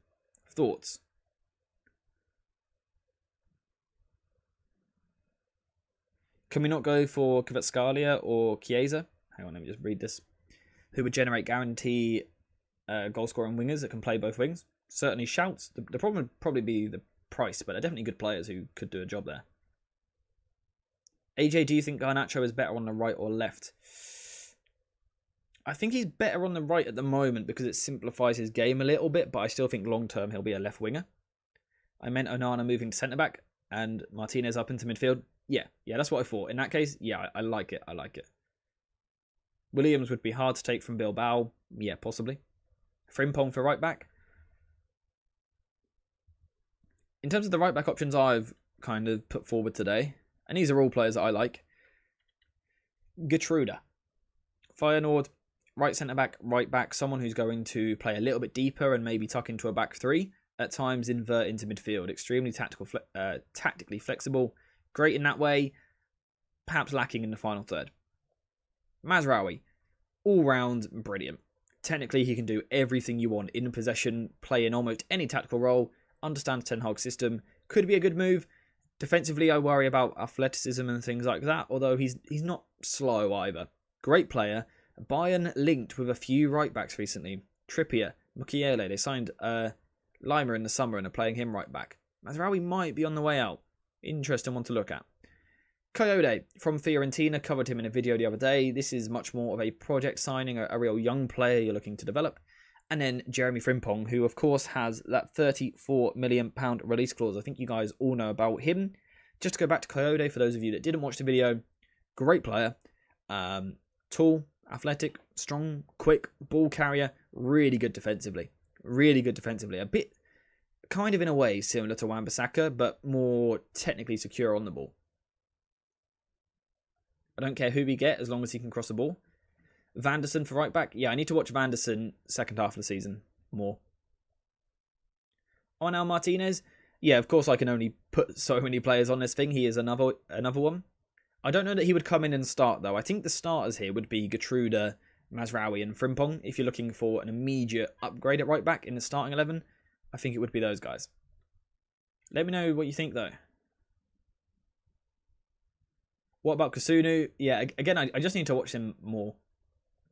Thoughts? Can we not go for Kvaratskhelia or Chiesa? Hang on, let me just read this. Who would generate guarantee goal-scoring wingers that can play both wings? Certainly shouts. The problem would probably be the price, but they're definitely good players who could do a job there. AJ, do you think Garnacho is better on the right or left? I think he's better on the right at the moment because it simplifies his game a little bit, but I still think long-term he'll be a left winger. I meant Onana moving to centre-back and Martinez up into midfield. Yeah, that's what I thought. In that case, yeah, I like it. Williams would be hard to take from Bilbao. Yeah, possibly. Frimpong for right back. In terms of the right back options I've kind of put forward today, and these are all players that I like. Gertruda. Feyenoord, right centre-back, right back, someone who's going to play a little bit deeper and maybe tuck into a back three, at times invert into midfield. Extremely tactically flexible, great in that way, perhaps lacking in the final third. Mazraoui, all-round brilliant. Technically, he can do everything you want in possession, play in almost any tactical role, understands Ten Hag's system, could be a good move. Defensively, I worry about athleticism and things like that, although he's not slow either. Great player. Bayern linked with a few right-backs recently. Trippier, Mukiele, they signed Lima in the summer and are playing him right-back. Mazraoui might be on the way out. Interesting one to look at. Coyote from Fiorentina, covered him in a video the other day. This is much more of a project signing, a real young player you're looking to develop. And then Jeremy Frimpong, who of course has that £34 million release clause. I think you guys all know about him. Just to go back to Coyote, for those of you that didn't watch the video, great player. Tall, athletic, strong, quick, ball carrier, really good defensively. A bit, kind of in a way, similar to Wan-Bissaka, but more technically secure on the ball. I don't care who we get as long as he can cross the ball. Vanderson for right back. Yeah, I need to watch Vanderson second half of the season more. Onel Martinez. Yeah, of course I can only put so many players on this thing. He is another one. I don't know that he would come in and start though. I think the starters here would be Gertruda, Mazraoui and Frimpong. If you're looking for an immediate upgrade at right back in the starting 11, I think it would be those guys. Let me know what you think though. What about Kasunu? Yeah, again, I just need to watch him more.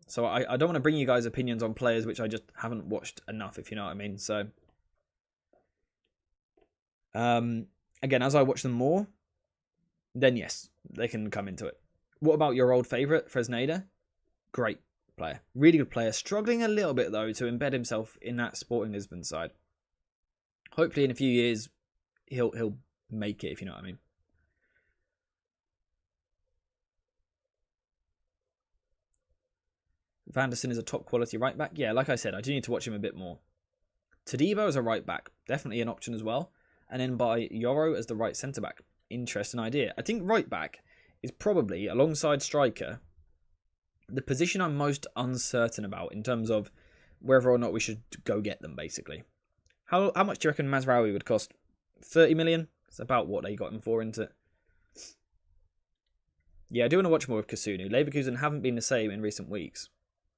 So I don't want to bring you guys opinions on players which I just haven't watched enough, if you know what I mean. So, again, as I watch them more, then yes, they can come into it. What about your old favourite, Fresneda? Great player. Really good player. Struggling a little bit, though, to embed himself in that Sporting Lisbon side. Hopefully in a few years, he'll make it, if you know what I mean. Vanderson is a top quality right back. Yeah, like I said, I do need to watch him a bit more. Todibo as a right back. Definitely an option as well. And then by Yoro as the right centre back. Interesting idea. I think right back is probably, alongside striker, the position I'm most uncertain about in terms of whether or not we should go get them, basically. How much do you reckon Mazraoui would cost? 30 million? It's about what they got him for, isn't it? Yeah, I do want to watch more of Kasunu. Leverkusen haven't been the same in recent weeks.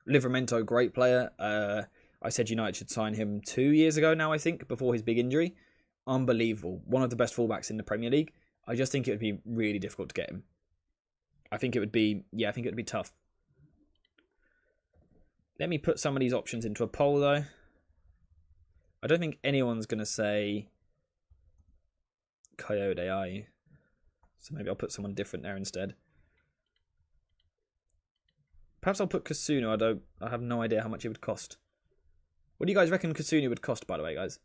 Livramento, great player. I said United should sign him 2 years ago now, I think, before his big injury. Unbelievable. One of the best fullbacks in the Premier League. I just think it would be really difficult to get him. I think it would be tough. Let me put some of these options into a poll, though. I don't think anyone's going to say Coyote, are you? So maybe I'll put someone different there instead. Perhaps I'll put Kasunu. I have no idea how much it would cost. What do you guys reckon Kasunu would cost, by the way, guys?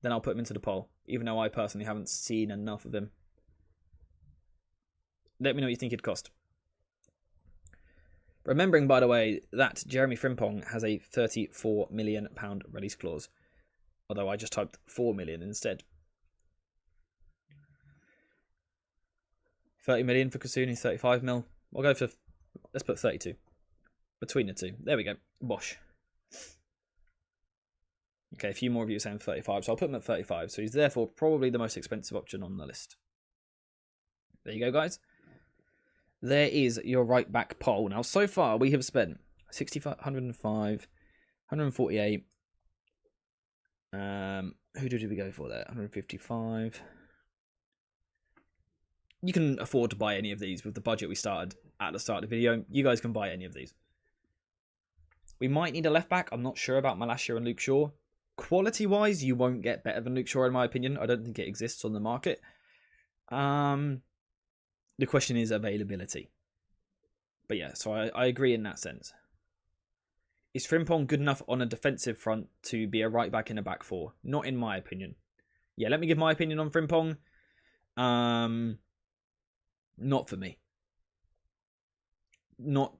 Then I'll put him into the poll, even though I personally haven't seen enough of him. Let me know what you think it'd cost. Remembering, by the way, that Jeremy Frimpong has a £34 million release clause. Although I just typed 4 million instead. 30 million for Kasuni, 35 mil. I'll go for, let's put 32. Between the two. There we go. Bosh. Okay, a few more of you are saying 35, so I'll put him at 35. So he's therefore probably the most expensive option on the list. There you go, guys. There is your right back poll. Now, so far, we have spent 65, 105, 148. Who did we go for there? 155. You can afford to buy any of these with the budget we started at the start of the video. You guys can buy any of these. We might need a left back. I'm not sure about Malacia and Luke Shaw. Quality-wise, you won't get better than Luke Shaw, in my opinion. I don't think it exists on the market. The question is availability. But yeah, so I agree in that sense. Is Frimpong good enough on a defensive front to be a right back in a back four? Not in my opinion. Yeah, let me give my opinion on Frimpong. Not for me. Not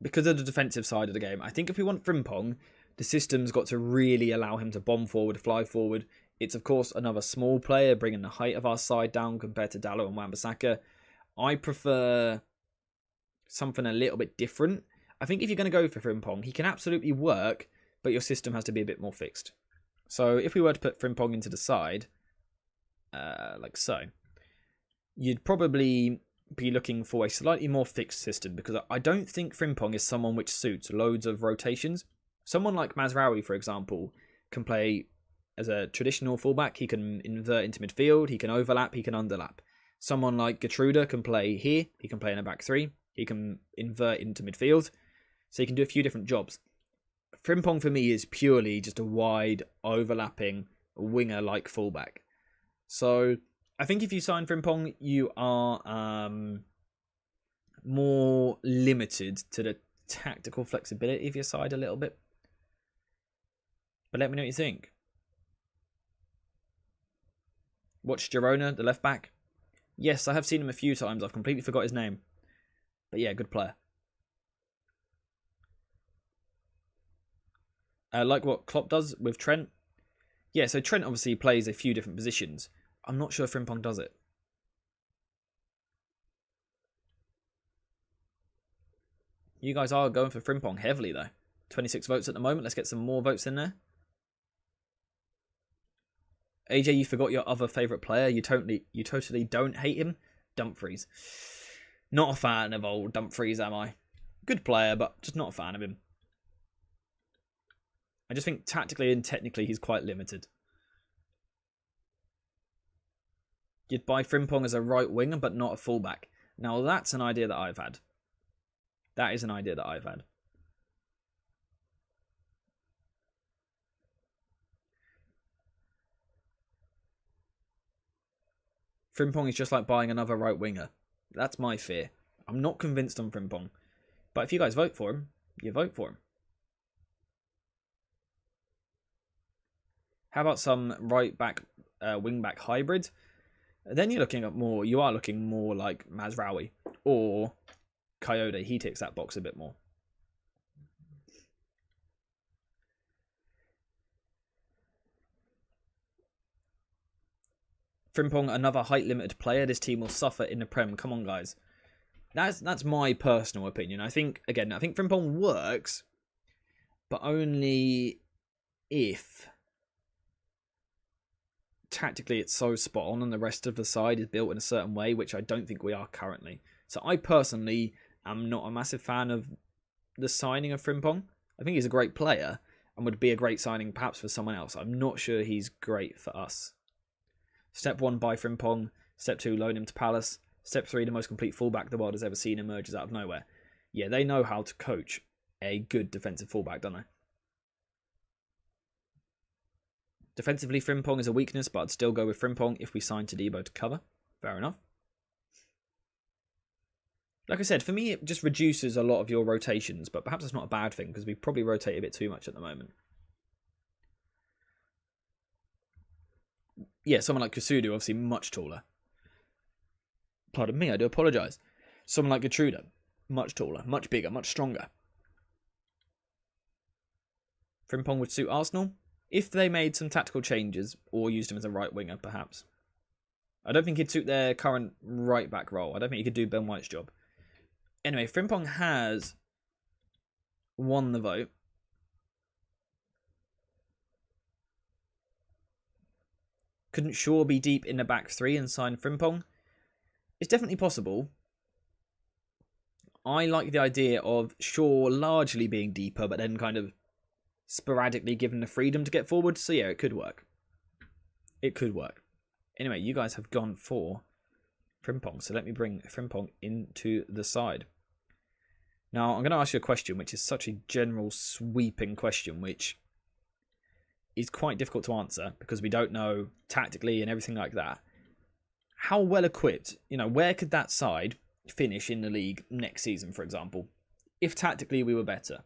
because of the defensive side of the game. I think if we want Frimpong, the system's got to really allow him to bomb forward, fly forward. It's, of course, another small player, bringing the height of our side down compared to Dalot and Wan-Bissaka. I prefer something a little bit different. I think if you're going to go for Frimpong, he can absolutely work, but your system has to be a bit more fixed. So if we were to put Frimpong into the side, like so, you'd probably be looking for a slightly more fixed system, because I don't think Frimpong is someone which suits loads of rotations. Someone like Mazraoui, for example, can play as a traditional fullback. He can invert into midfield, he can overlap, he can underlap. Someone like Gertruda can play here, he can play in a back three, he can invert into midfield, so he can do a few different jobs. Frimpong for me is purely just a wide, overlapping, winger-like fullback. So I think if you sign Frimpong, you are more limited to the tactical flexibility of your side a little bit. But let me know what you think. Watch Girona, the left back. Yes, I have seen him a few times. I've completely forgot his name. But yeah, good player. Like what Klopp does with Trent. Yeah, so Trent obviously plays a few different positions. I'm not sure if Frimpong does it. You guys are going for Frimpong heavily, though. 26 votes at the moment. Let's get some more votes in there. AJ, you forgot your other favourite player. You totally don't hate him. Dumfries. Not a fan of old Dumfries, am I? Good player, but just not a fan of him. I just think tactically and technically he's quite limited. You'd buy Frimpong as a right winger, but not a fullback. Now that's an idea that I've had. That is an idea that I've had. Frimpong is just like buying another right winger. That's my fear. I'm not convinced on Frimpong. But if you guys vote for him, you vote for him. How about some right back, wing back hybrid? Then you are looking more like Mazraoui or Coyote. He ticks that box a bit more. Frimpong, another height limited player. This team will suffer in the Prem. Come on, guys. That's my personal opinion. I think Frimpong works, but only if tactically it's so spot on and the rest of the side is built in a certain way, which I don't think we are currently. So I personally am not a massive fan of the signing of Frimpong. I think he's a great player and would be a great signing perhaps for someone else. I'm not sure he's great for us. Step 1, buy Frimpong. Step 2, loan him to Palace. Step 3, the most complete fullback the world has ever seen emerges out of nowhere. Yeah, they know how to coach a good defensive fullback, don't they? Defensively, Frimpong is a weakness, but I'd still go with Frimpong if we sign Todibo to cover. Fair enough. Like I said, for me, it just reduces a lot of your rotations, but perhaps that's not a bad thing because we probably rotate a bit too much at the moment. Yeah, someone like Kusudu, obviously much taller. Pardon me, I do apologise. Someone like Gertruda, Much taller, much bigger, much stronger. Frimpong would suit Arsenal if they made some tactical changes or used him as a right winger, perhaps. I don't think he'd suit their current right back role. I don't think he could do Ben White's job. Anyway, Frimpong has won the vote. Couldn't Shaw be deep in the back three and sign Frimpong? It's definitely possible. I like the idea of Shaw largely being deeper, but then kind of sporadically given the freedom to get forward. So yeah, it could work. It could work. Anyway, you guys have gone for Frimpong. So let me bring Frimpong into the side. Now, I'm going to ask you a question, which is such a general sweeping question, which is quite difficult to answer because we don't know tactically and everything like that. How well equipped, where could that side finish in the league next season, for example, if tactically we were better?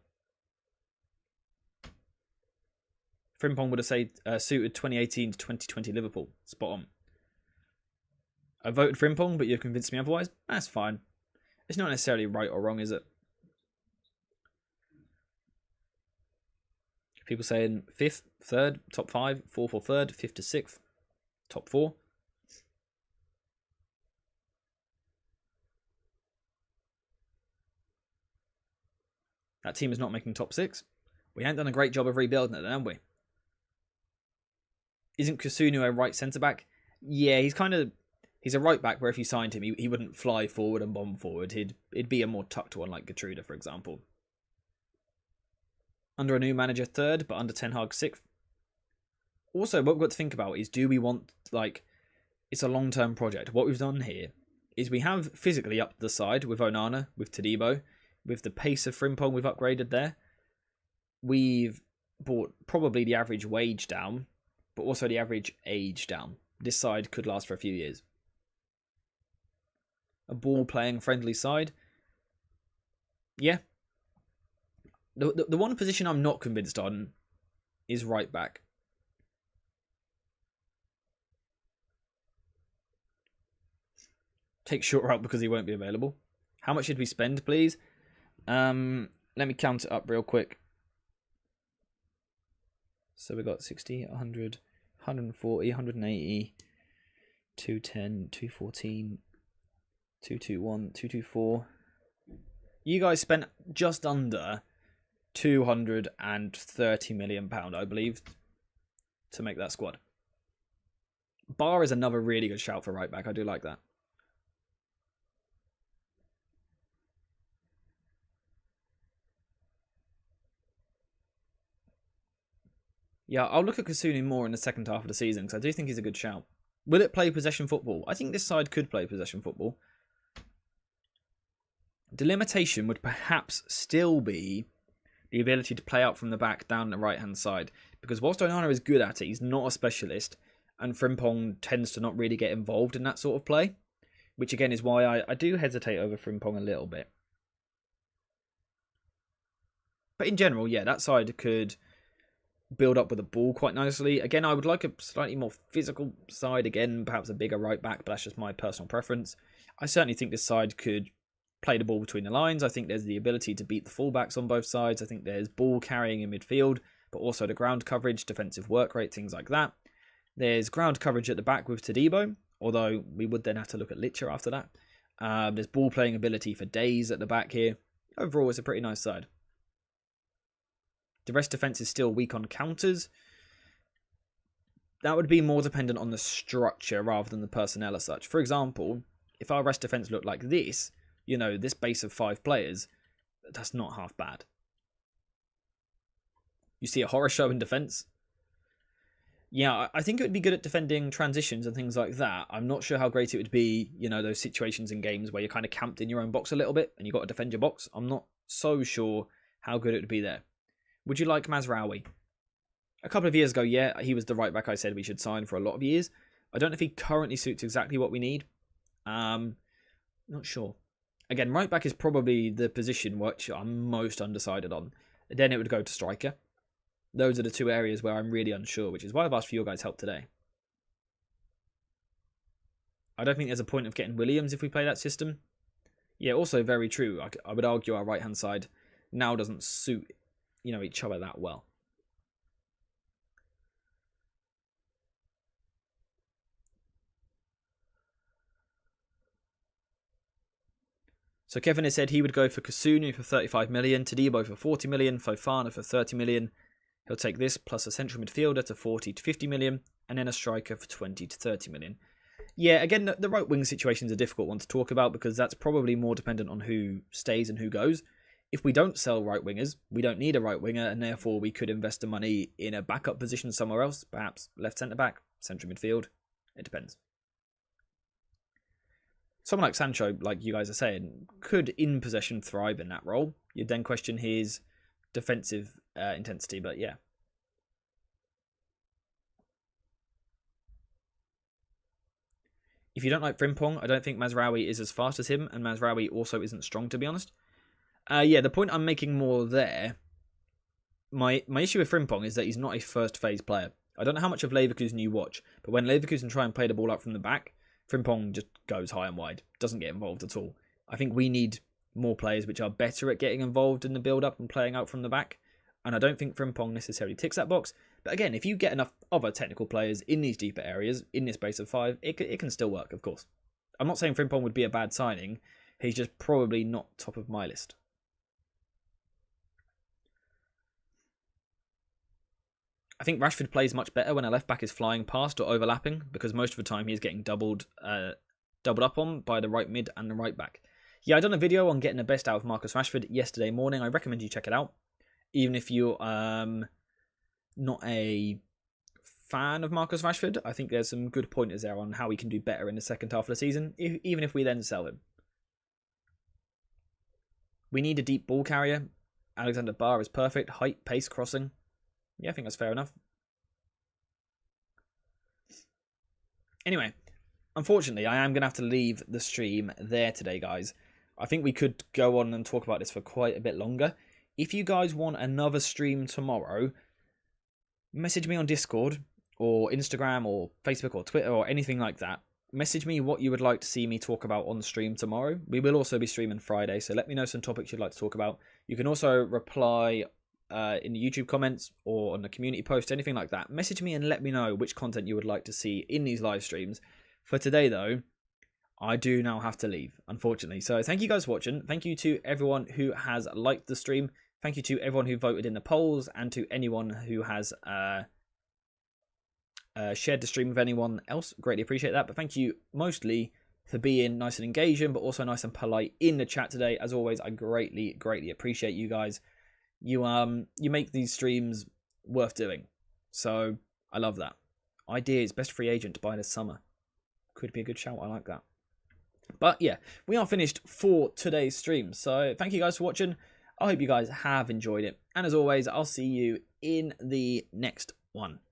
Frimpong would have suited 2018 to 2020 Liverpool. Spot on. I voted Frimpong, but you've convinced me otherwise. That's fine. It's not necessarily right or wrong, is it? People saying 5th, 3rd, top 5, 4th or 3rd, 5th to 6th, top 4. That team is not making top 6. We ain't done a great job of rebuilding it, then, have we? Isn't Kusunu a right centre-back? Yeah, he's a right back where if you signed him, he wouldn't fly forward and bomb forward. He'd be a more tucked one like Gertruda, for example. Under a new manager, 3rd, but under Ten Hag, 6th. Also, what we've got to think about is, do we want, it's a long-term project. What we've done here is we have physically upped the side with Onana, with Todibo, with the pace of Frimpong we've upgraded there. We've brought probably the average wage down, but also the average age down. This side could last for a few years. A ball-playing friendly side. Yeah. The one position I'm not convinced on is right back. Take Short out because he won't be available. How much should we spend, please? Let me count it up real quick. So we got 60, 100, 140, 180, 210, 214, 221, 224. You guys spent just under £230 million, I believe, to make that squad. Bar is another really good shout for right back. I do like that. Yeah, I'll look at Kusunu more in the second half of the season because I do think he's a good shout. Will it play possession football? I think this side could play possession football. The limitation would perhaps still be the ability to play out from the back down the right-hand side. Because whilst Onana is good at it, he's not a specialist. And Frimpong tends to not really get involved in that sort of play. Which again is why I do hesitate over Frimpong a little bit. But in general, yeah, that side could build up with the ball quite nicely. Again, I would like a slightly more physical side. Again, perhaps a bigger right back, but that's just my personal preference. I certainly think this side could play the ball between the lines. I think there's the ability to beat the fullbacks on both sides. I think there's ball carrying in midfield, but also the ground coverage, defensive work rate, things like that. There's ground coverage at the back with Todibo, although we would then have to look at Licha after that. There's ball playing ability for days at the back here. Overall, it's a pretty nice side. The rest defense is still weak on counters. That would be more dependent on the structure rather than the personnel as such. For example, if our rest defense looked like this, this base of 5 players, that's not half bad. You see a horror show in defense? Yeah, I think it would be good at defending transitions and things like that. I'm not sure how great it would be, those situations in games where you're kind of camped in your own box a little bit and you've got to defend your box. I'm not so sure how good it would be there. Would you like Mazraoui? A couple of years ago, yeah, he was the right back I said we should sign for a lot of years. I don't know if he currently suits exactly what we need. Not sure. Again, right back is probably the position which I'm most undecided on. Then it would go to striker. Those are the two areas where I'm really unsure, which is why I've asked for your guys' help today. I don't think there's a point of getting Williams if we play that system. Yeah, also very true. I would argue our right-hand side now doesn't suit, each other that well. So Kevin has said he would go for Kasunu for 35 million, Todibo for 40 million, Fofana for 30 million. He'll take this plus a central midfielder to 40 to 50 million, and then a striker for 20 to 30 million. Yeah, again, the right wing situation is a difficult one to talk about because that's probably more dependent on who stays and who goes. If we don't sell right wingers, we don't need a right winger, and therefore we could invest the money in a backup position somewhere else, perhaps left centre back, central midfield. It depends. Someone like Sancho, like you guys are saying, could in possession thrive in that role. You'd then question his defensive intensity, but yeah. If you don't like Frimpong, I don't think Mazraoui is as fast as him, and Mazraoui also isn't strong, to be honest. Yeah, the point I'm making more there, my issue with Frimpong is that he's not a first phase player. I don't know how much of Leverkusen you watch, but when Leverkusen try and play the ball up from the back, Frimpong just goes high and wide, doesn't get involved at all. I think we need more players which are better at getting involved in the build-up and playing out from the back, and I don't think Frimpong necessarily ticks that box. But again, if you get enough other technical players in these deeper areas, in this base of 5, it can still work, of course. I'm not saying Frimpong would be a bad signing, he's just probably not top of my list. I think Rashford plays much better when a left back is flying past or overlapping, because most of the time he's getting doubled up on by the right mid and the right back. Yeah, I done a video on getting the best out of Marcus Rashford yesterday morning. I recommend you check it out, even if you're not a fan of Marcus Rashford. I think there's some good pointers there on how he can do better in the second half of the season, even if we then sell him. We need a deep ball carrier. Alexander Barr is perfect. Height, pace, crossing. Yeah, I think that's fair enough. Anyway, unfortunately, I am going to have to leave the stream there today, guys. I think we could go on and talk about this for quite a bit longer. If you guys want another stream tomorrow, message me on Discord or Instagram or Facebook or Twitter or anything like that. Message me what you would like to see me talk about on stream tomorrow. We will also be streaming Friday, so let me know some topics you'd like to talk about. You can also reply in the YouTube comments or on the community post, anything like that. Message me and let me know which content you would like to see in these live streams. For today, though, I do now have to leave, unfortunately. So thank you guys for watching. Thank you to everyone who has liked the stream. Thank you to everyone who voted in the polls and to anyone who has shared the stream with anyone else. Greatly appreciate that. But thank you mostly for being nice and engaging, but also nice and polite in the chat today. As always, I greatly appreciate you guys. You make these streams worth doing. So I love that. Ideas, best free agent by the summer. Could be a good shout. I like that. But yeah, we are finished for today's stream. So thank you guys for watching. I hope you guys have enjoyed it. And as always, I'll see you in the next one.